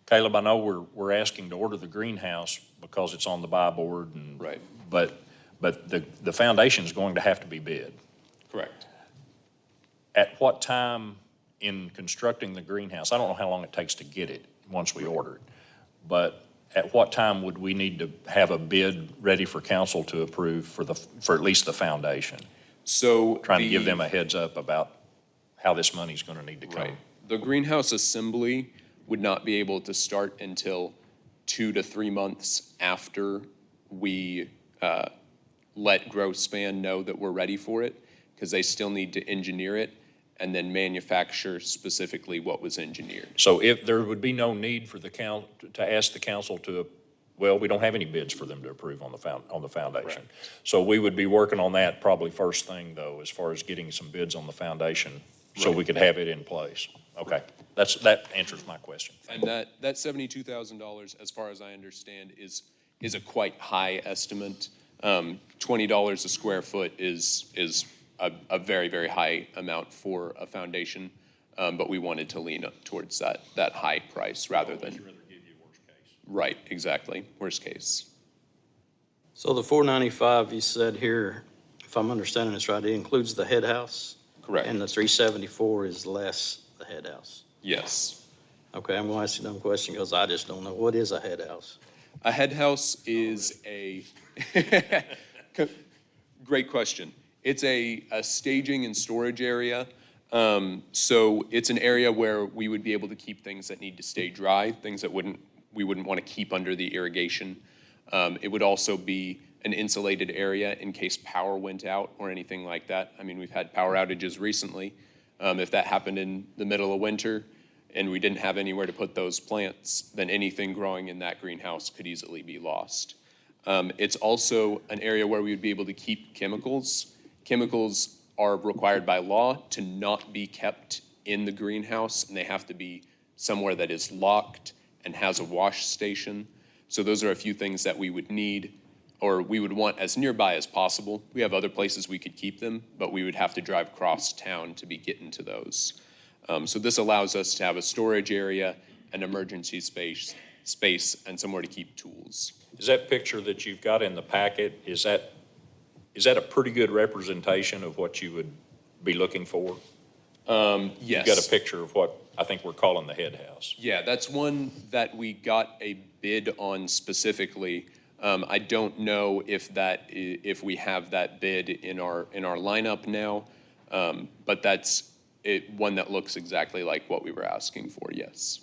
Caleb, I know we're asking to order the greenhouse because it's on the buy board, and
Right.
but the foundation is going to have to be bid.
Correct.
At what time in constructing the greenhouse, I don't know how long it takes to get it once we order it, but at what time would we need to have a bid ready for council to approve for at least the foundation?
So
Trying to give them a heads up about how this money's going to need to come.
Right. The greenhouse assembly would not be able to start until 2 to 3 months after we let Growspan know that we're ready for it, because they still need to engineer it and then manufacture specifically what was engineered.
So if, there would be no need for to ask the council to, well, we don't have any bids for them to approve on the foundation. So we would be working on that probably first thing, though, as far as getting some bids on the foundation, so we could have it in place. Okay, that answers my question.
And that $72,000, as far as I understand, is a quite high estimate. $20 a square foot is a very, very high amount for a foundation, but we wanted to lean up towards that high price rather than. Right, exactly, worst case.
So the 495 you said here, if I'm understanding this right, it includes the head house?
Correct.
And the 374 is less the head house?
Yes.
Okay, I'm going to ask you a dumb question because I just don't know. What is a head house?
A head house is great question. It's a staging and storage area. So it's an area where we would be able to keep things that need to stay dry, things that we wouldn't want to keep under the irrigation. It would also be an insulated area in case power went out or anything like that. I mean, we've had power outages recently. If that happened in the middle of winter and we didn't have anywhere to put those plants, then anything growing in that greenhouse could easily be lost. It's also an area where we would be able to keep chemicals. Chemicals are required by law to not be kept in the greenhouse, and they have to be somewhere that is locked and has a wash station. So those are a few things that we would need, or we would want as nearby as possible. We have other places we could keep them, but we would have to drive across town to be getting to those. So this allows us to have a storage area, an emergency space, and somewhere to keep tools.
Is that picture that you've got in the packet, is that a pretty good representation of what you would be looking for?
Yes.
You've got a picture of what I think we're calling the head house.
Yeah, that's one that we got a bid on specifically. I don't know if we have that bid in our lineup now, but that's one that looks exactly like what we were asking for, yes.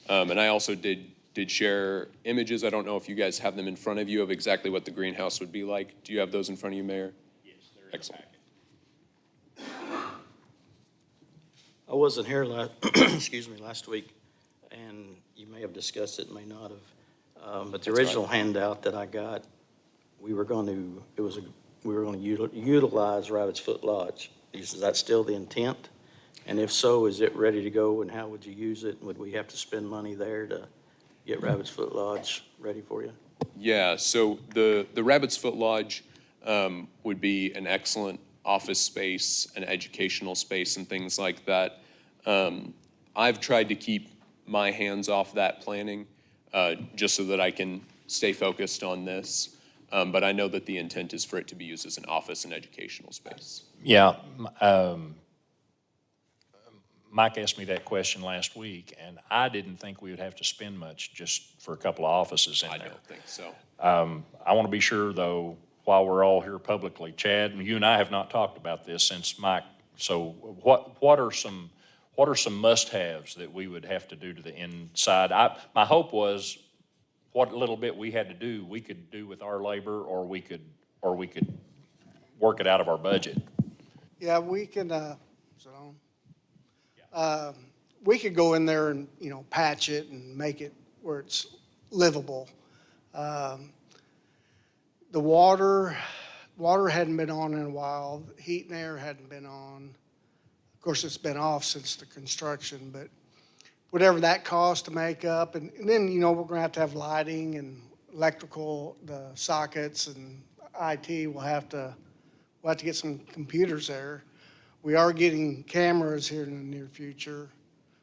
And I also did share images. I don't know if you guys have them in front of you of exactly what the greenhouse would be like. Do you have those in front of you, Mayor?
Yes, they're in
Excellent.
the packet.
I wasn't here last week, and you may have discussed it, may not have. But the original handout that I got, we were going to utilize Rabbit's Foot Lodge. Is that still the intent? And if so, is it ready to go, and how would you use it? Would we have to spend money there to get Rabbit's Foot Lodge ready for you?
Yeah, so the Rabbit's Foot Lodge would be an excellent office space, an educational space, and things like that. I've tried to keep my hands off that planning just so that I can stay focused on this. But I know that the intent is for it to be used as an office and educational space.
Yeah, Mike asked me that question last week, and I didn't think we would have to spend much just for a couple of offices in there.
I don't think so.
I want to be sure, though, while we're all here publicly, Chad, and you and I have not talked about this since Mike, so what are some must-haves that we would have to do to the inside? My hope was what little bit we had to do, we could do with our labor, or we could work it out of our budget.
Yeah, we can, we could go in there and, patch it and make it where it's livable. The water hadn't been on in a while. The heat and air hadn't been on. Of course, it's been off since the construction, but whatever that costs to make up, and then, we're gonna have lighting and electrical, the sockets and IT, we'll have to get some computers there. We are getting cameras here in the near future,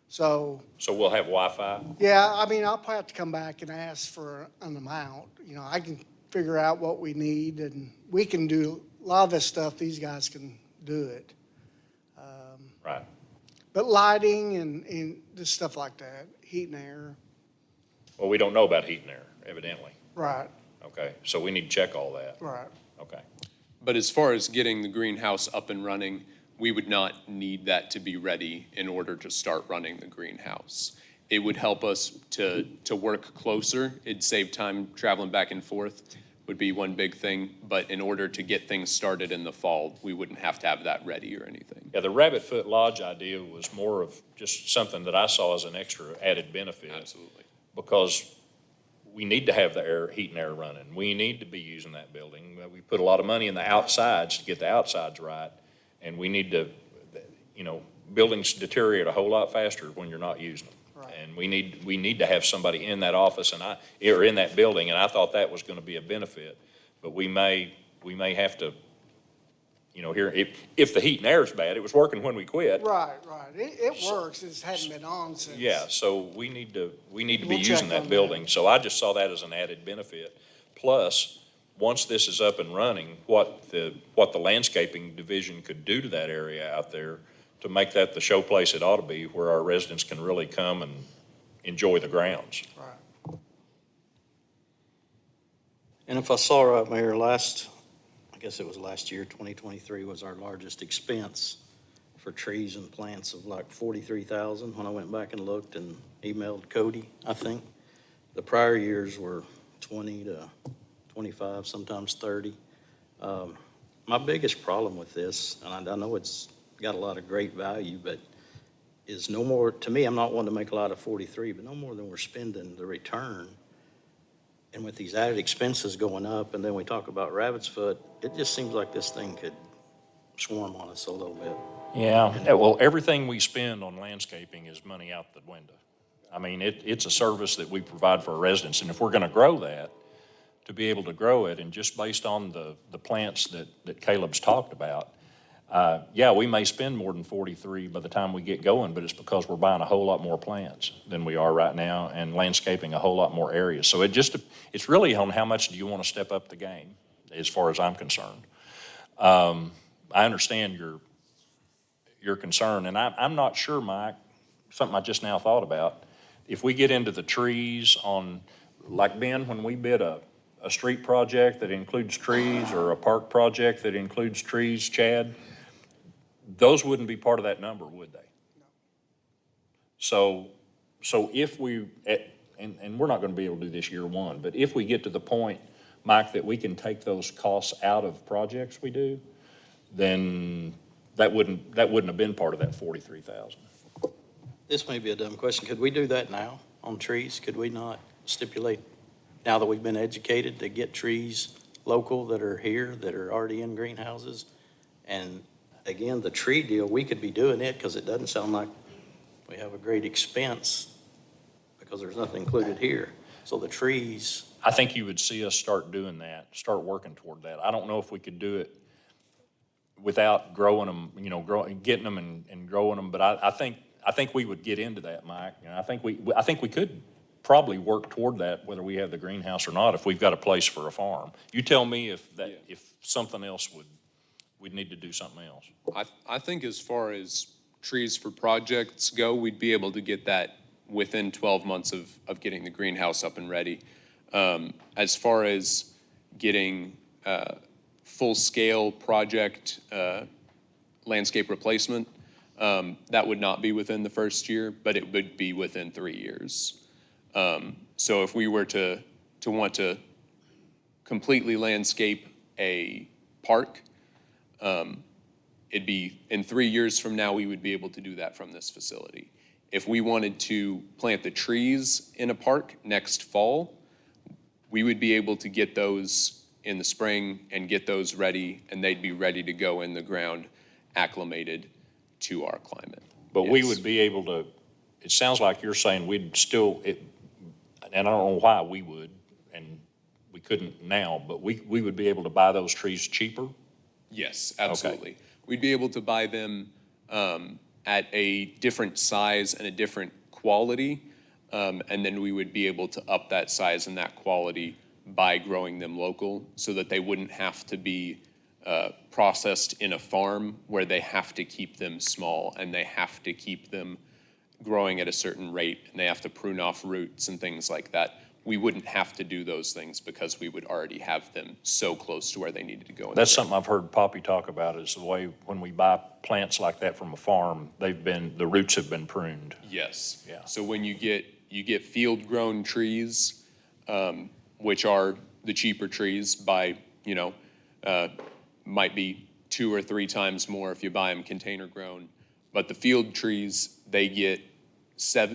so.
So we'll have Wi-Fi?
Yeah, I'll probably have to come back and ask for an amount. I can figure out what we need, and we can do a lot of this stuff, these guys can do it.
Right.
But lighting and just stuff like that, heat and air.
Well, we don't know about heat and air, evidently.
Right,
Okay, so we need to check all that.
right.
Okay.
But as far as getting the greenhouse up and running, we would not need that to be ready in order to start running the greenhouse. It would help us to work closer. It'd save time traveling back and forth. would be one big thing. But in order to get things started in the fall, we wouldn't have to have that ready or anything.
Yeah, the Rabbit Foot Lodge idea was more of just something that I saw as an extra added benefit.
Absolutely.
Because we need to have the air, heat and air running. We need to be using that building. We put a lot of money in the outsides to get the outsides right. And we need to, buildings deteriorate a whole lot faster when you're not using them.
Right.
And we need to have somebody in that office or in that building, and I thought that was gonna be a benefit. But we may have to, here, if the heat and air is bad, it was working when we quit.
Right. It works, it just hadn't been on since.
Yeah, so we need to be
We'll check
using
on
that
that.
building. So I just saw that as an added benefit. Plus, once this is up and running, what the landscaping division could do to that area out there to make that the showplace it ought to be, where our residents can really come and enjoy the grounds.
Right.
And if I saw right, Mayor, I guess it was last year, 2023 was our largest expense for trees and plants of like 43,000 when I went back and looked and emailed Cody, I think. The prior years were 20 to 25, sometimes 30. My biggest problem with this, and I know it's got a lot of great value, but is no more, to me, I'm not one to make a lot of 43, but no more than we're spending the return. And with these added expenses going up, and then we talk about Rabbit's Foot, it just seems like this thing could swarm on us a little bit.
Yeah, well, everything we spend on landscaping is money out the window. I mean, it's a service that we provide for our residents, and if we're gonna grow that, to be able to grow it, and just based on the plants that Caleb's talked about, yeah, we may spend more than 43 by the time we get going, but it's because we're buying a whole lot more plants than we are right now and landscaping a whole lot more areas. So it's really on how much do you want to step up the game, as far as I'm concerned. I understand your concern, and I'm not sure, Mike, something I just now thought about, if we get into the trees on, like Ben, when we bid a street project that includes trees, or a park project that includes trees, Chad, those wouldn't be part of that number, would they? So if we, and we're not gonna be able to do this year one, but if we get to the point, Mike, that we can take those costs out of projects we do, then that wouldn't have been part of that 43,000.
This may be a dumb question. Could we do that now on trees? Could we not stipulate, now that we've been educated, to get trees local that are here, that are already in greenhouses? And again, the tree deal, we could be doing it because it doesn't sound like we have a great expense because there's nothing included here. So the trees,
I think you would see us start doing that, start working toward that. I don't know if we could do it without growing them, getting them and growing them, but I think we would get into that, Mike. And I think we could probably work toward that, whether we have the greenhouse or not, if we've got a place for a farm. You tell me if something else we'd need to do something else.
I think as far as trees for projects go, we'd be able to get that within 12 months of getting the greenhouse up and ready. As far as getting full-scale project landscape replacement, that would not be within the first year, but it would be within 3 years. So if we were to want to completely landscape a park, it'd be in 3 years from now, we would be able to do that from this facility. If we wanted to plant the trees in a park next fall, we would be able to get those in the spring and get those ready, and they'd be ready to go in the ground, acclimated to our climate.
But we
Yes.
would be able to, it sounds like you're saying we'd still, and I don't know why we would, and we couldn't now, but we would be able to buy those trees cheaper?
Yes, absolutely. We'd be able to buy them at a different size and a different quality, and then we would be able to up that size and that quality by growing them local, so that they wouldn't have to be processed in a farm where they have to keep them small and they have to keep them growing at a certain rate and they have to prune off roots and things like that. We wouldn't have to do those things because we would already have them so close to where they needed to go.
That's something I've heard Poppy talk about, is the way when we buy plants like that from a farm, the roots have been pruned.
Yes.
Yeah.
So when you get field-grown trees, which are the cheaper trees by, might be 2 or 3 times more if you buy them container grown. But the field trees, they get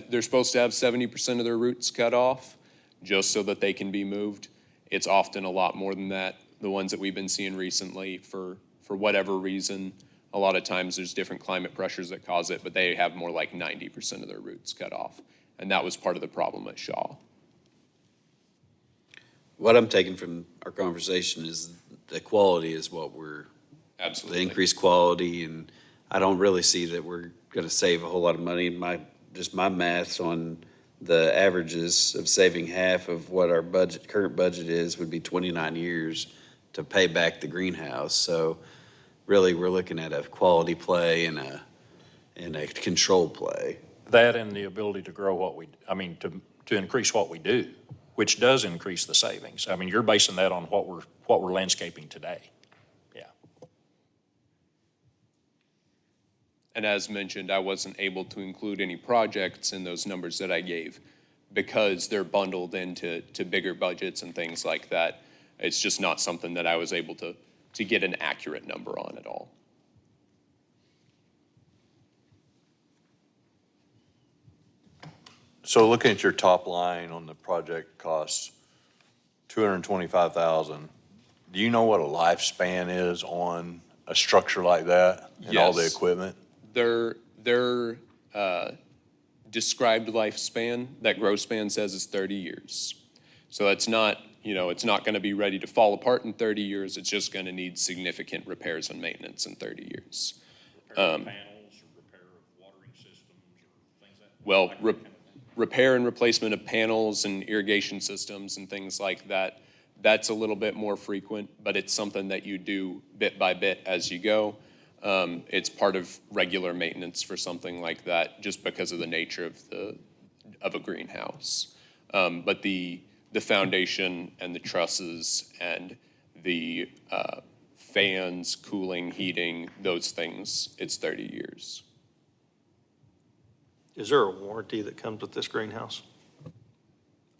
they're supposed to have 70% of their roots cut off just so that they can be moved. It's often a lot more than that. The ones that we've been seeing recently, for whatever reason, a lot of times there's different climate pressures that cause it, but they have more like 90% of their roots cut off. And that was part of the problem at Shaw.
What I'm taking from our conversation is the quality is what we're,
Absolutely.
the increased quality, and I don't really see that we're gonna save a whole lot of money. Just my math on the averages of saving half of what our current budget is would be 29 years to pay back the greenhouse. So really, we're looking at a quality play and a control play.
That and the ability to grow to increase what we do, which does increase the savings. I mean, you're basing that on what we're landscaping today. Yeah.
And as mentioned, I wasn't able to include any projects in those numbers that I gave because they're bundled into bigger budgets and things like that. It's just not something that I was able to get an accurate number on at all.
So looking at your top line on the project costs, $225,000, do you know what a lifespan is on a structure like that and all the
Yes.
equipment?
Their described lifespan, that growth span says is 30 years. So it's not, it's not going to be ready to fall apart in 30 years. It's just going to need significant repairs and maintenance in 30 years.
Repair of panels or repair of watering systems or things like that?
Well, repair and replacement of panels and irrigation systems and things like that, that's a little bit more frequent, but it's something that you do bit by bit as you go. It's part of regular maintenance for something like that, just because of the nature of a greenhouse. But the foundation and the trusses and the fans, cooling, heating, those things, it's 30 years.
Is there a warranty that comes with this greenhouse?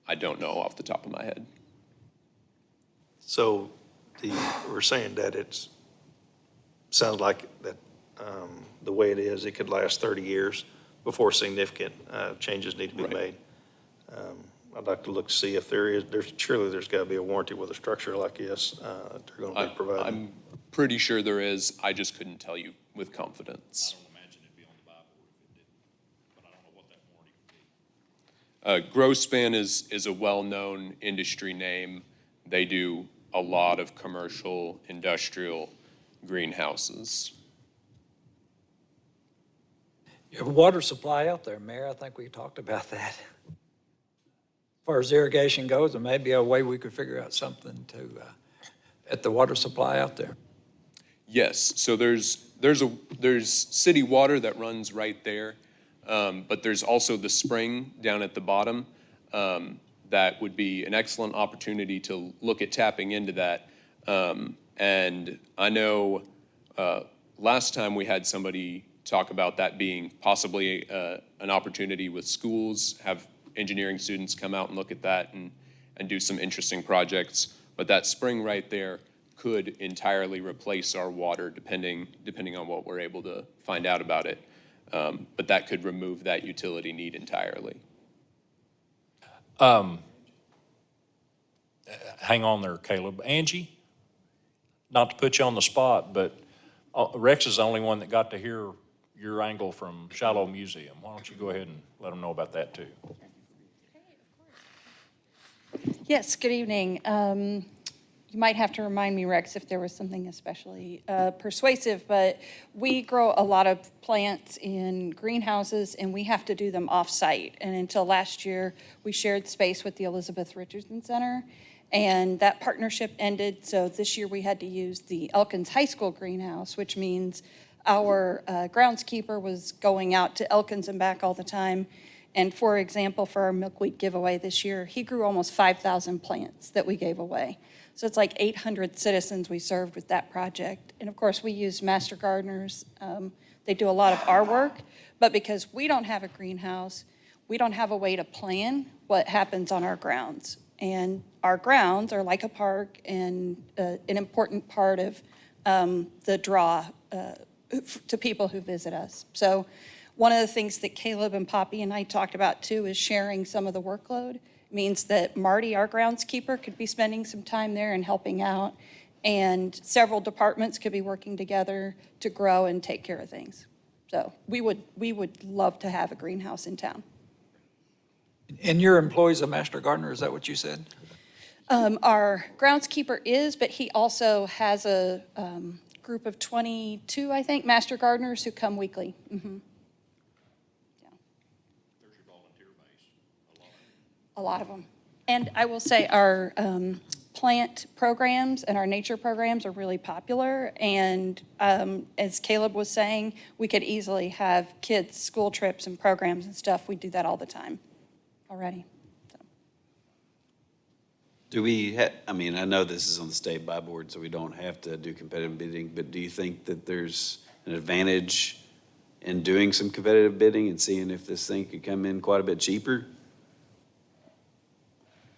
I don't know off the top of my head.
So we're saying that sounds like that the way it is, it could last 30 years before significant changes need to be
Right.
made. I'd like to look to see if surely there's got to be a warranty with a structure like this that they're going to be providing.
I'm pretty sure there is. I just couldn't tell you with confidence.
I don't imagine it'd be on the Bible if it didn't, but I don't know what that warranty would be.
Growspan is a well-known industry name. They do a lot of commercial, industrial greenhouses.
You have a water supply out there, Mayor. I think we talked about that. As far as irrigation goes, there may be a way we could figure out something at the water supply out there.
Yes, so there's city water that runs right there, but there's also the spring down at the bottom. That would be an excellent opportunity to look at tapping into that. And I know last time we had somebody talk about that being possibly an opportunity with schools, have engineering students come out and look at that and do some interesting projects. But that spring right there could entirely replace our water depending on what we're able to find out about it. But that could remove that utility need entirely.
Hang on there, Caleb. Angie, not to put you on the spot, but Rex is the only one that got to hear your angle from Shiloh Museum. Why don't you go ahead and let them know about that too?
Yes, good evening. You might have to remind me, Rex, if there was something especially persuasive, but we grow a lot of plants in greenhouses, and we have to do them off-site. And until last year, we shared space with the Elizabeth Richardson Center, and that partnership ended. So this year, we had to use the Elkins High School greenhouse, which means our groundskeeper was going out to Elkins and back all the time. And for example, for our milkweed giveaway this year, he grew almost 5,000 plants that we gave away. So it's like 800 citizens we served with that project. And of course, we use master gardeners. They do a lot of our work, but because we don't have a greenhouse, we don't have a way to plan what happens on our grounds. And our grounds are like a park and an important part of the draw to people who visit us. So one of the things that Caleb and Poppy and I talked about too is sharing some of the workload. Means that Marty, our groundskeeper, could be spending some time there and helping out, and several departments could be working together to grow and take care of things. So we would love to have a greenhouse in town.
And your employee's a master gardener, is that what you said?
Our groundskeeper is, but he also has a group of 22, I think, master gardeners who come weekly. Mhm. A lot of them. And I will say our plant programs and our nature programs are really popular. And as Caleb was saying, we could easily have kids' school trips and programs and stuff. We do that all the time already.
Do we, I mean, I know this is on the state buy board, so we don't have to do competitive bidding, but do you think that there's an advantage in doing some competitive bidding and seeing if this thing could come in quite a bit cheaper?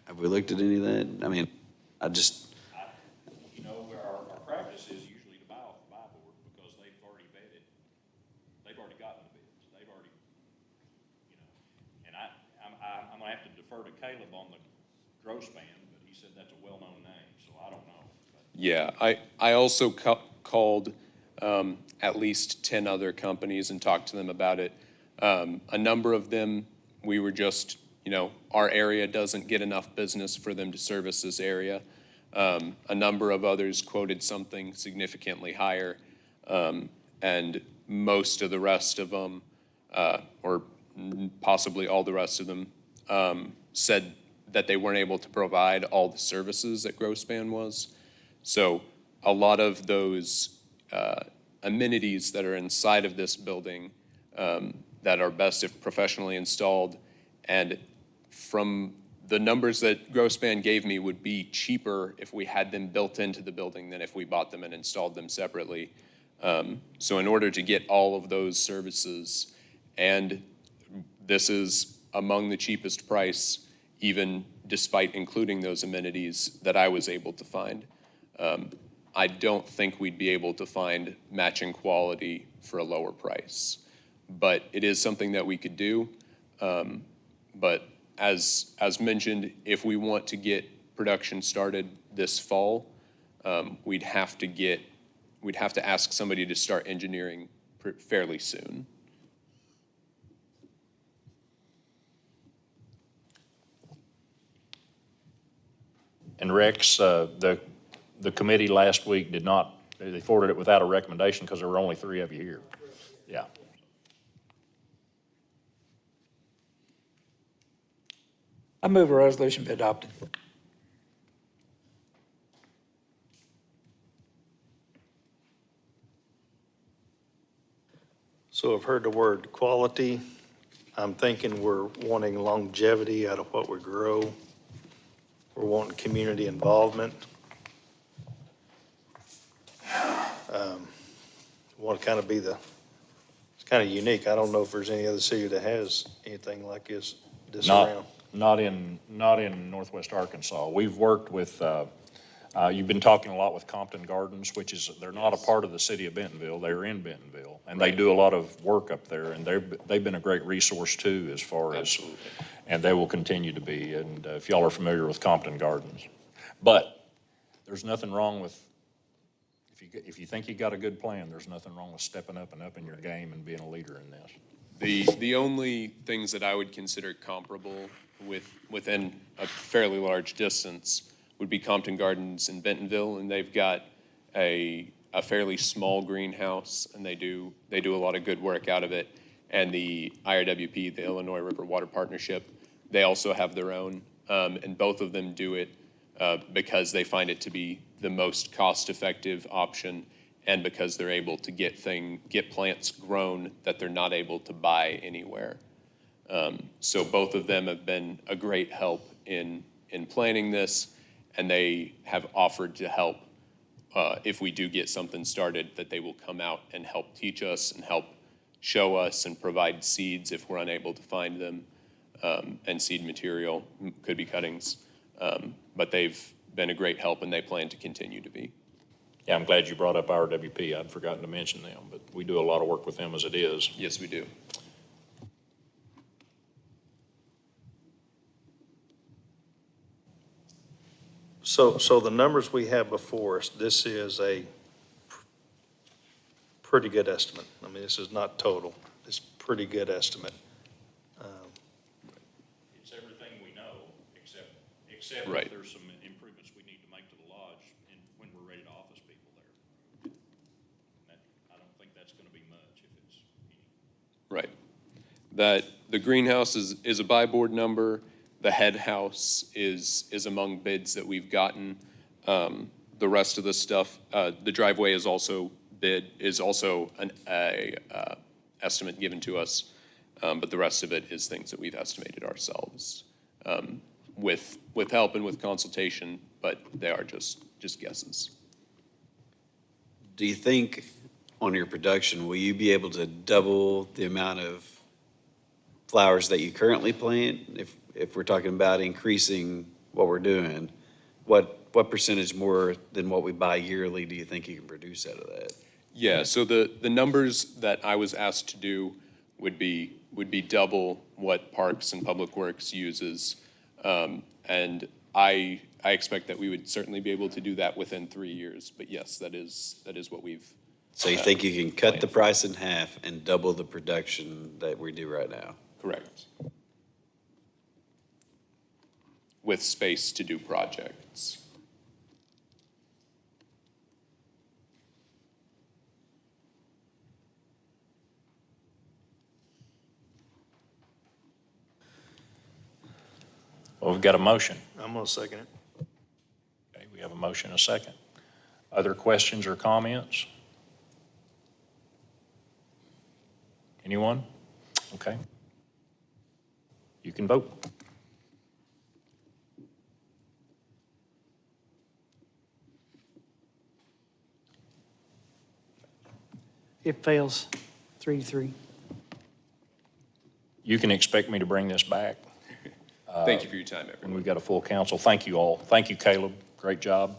Have we looked at any of that? I mean,
You know, our practice is usually to buy off the buy board because they've already vetted, they've already gotten the bids, they've already, you know. And I'm gonna have to defer to Caleb on the Grossman, but he said that's a well-known name, so I don't know.
Yeah, I also called at least 10 other companies and talked to them about it. A number of them, we were just, you know, our area doesn't get enough business for them to service this area. A number of others quoted something significantly higher, and most of the rest of them, or possibly all the rest of them, said that they weren't able to provide all the services that Grossman was. So a lot of those amenities that are inside of this building that are best if professionally installed, and from the numbers that Grossman gave me would be cheaper if we had them built into the building than if we bought them and installed them separately. So in order to get all of those services, and this is among the cheapest price, even despite including those amenities that I was able to find, I don't think we'd be able to find matching quality for a lower price. But it is something that we could do. But as mentioned, if we want to get production started this fall, we'd have to ask somebody to start engineering fairly soon.
And Rex, the committee last week did not, they forwarded it without a recommendation because there were only 3 of you here. Yeah.
I move a resolution be adopted.
So I've heard the word quality. I'm thinking we're wanting longevity out of what we grow. We're wanting community involvement. Want to kind of be it's kind of unique. I don't know if there's any other city that has anything like this around.
Not in Northwest Arkansas. We've worked with, you've been talking a lot with Compton Gardens, which is, they're not a part of the city of Bentonville. They're in Bentonville. And they do a lot of work up there, and they've been a great resource too as far as, and they will continue to be. And if y'all are familiar with Compton Gardens. But there's nothing wrong with, if you think you got a good plan, there's nothing wrong with stepping up and upping your game and being a leader in this.
The only things that I would consider comparable within a fairly large distance would be Compton Gardens in Bentonville, and they've got a fairly small greenhouse, and they do a lot of good work out of it. And the IRWP, the Illinois River Water Partnership, they also have their own, and both of them do it because they find it to be the most cost-effective option, and because they're able to get plants grown that they're not able to buy anywhere. So both of them have been a great help in planning this, and they have offered to help if we do get something started, that they will come out and help teach us and help show us and provide seeds if we're unable to find them, and seed material, could be cuttings. But they've been a great help, and they plan to continue to be.
Yeah, I'm glad you brought up RWP. I'd forgotten to mention them, but we do a lot of work with them as it is.
Yes, we do.
So the numbers we have before us, this is a pretty good estimate. I mean, this is not total. It's pretty good estimate.
It's everything we know, except
Right.
if there's some improvements we need to make to the lodge when we're ready to office people there. I don't think that's gonna be much if it's any.
Right. That the greenhouse is a buy board number. The head house is among bids that we've gotten. The rest of the stuff, the driveway is also an estimate given to us. But the rest of it is things that we've estimated ourselves, with help and with consultation, but they are just guesses.
Do you think on your production, will you be able to double the amount of flowers that you currently plant? If we're talking about increasing what we're doing, what percentage more than what we buy yearly do you think you can produce out of that?
Yeah, so the numbers that I was asked to do would be double what Parks and Public Works uses. And I expect that we would certainly be able to do that within 3 years. But yes, that is what we've.
So you think you can cut the price in half and double the production that we do right now?
Correct. With space to do projects.
Well, we've got a motion.
I'm gonna second it.
Okay, we have a motion, a second. Other questions or comments? Anyone? Okay. You can vote.
It fails 3-3.
You can expect me to bring this back
Thank you for your time,
when
everyone.
we've got a full council. Thank you all. Thank you, Caleb. Great job.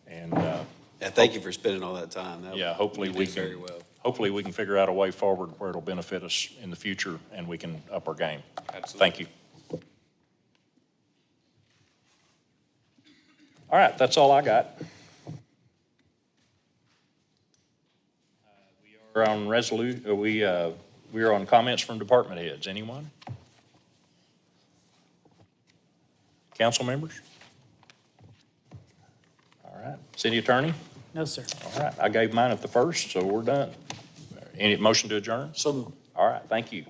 And,
Yeah, thank you for spending all that time.
yeah, hopefully
you
we
did very
can,
well.
hopefully we can figure out a way forward where it'll benefit us in the future and we can up our game.
Absolutely.
Thank you. All right, that's all I got. We are on we are on comments from department heads. Anyone? Council members? All right, city attorney?
No, sir.
All right, I gave mine at the first, so we're done. Any motion to adjourn?
So moved.
All right, thank you.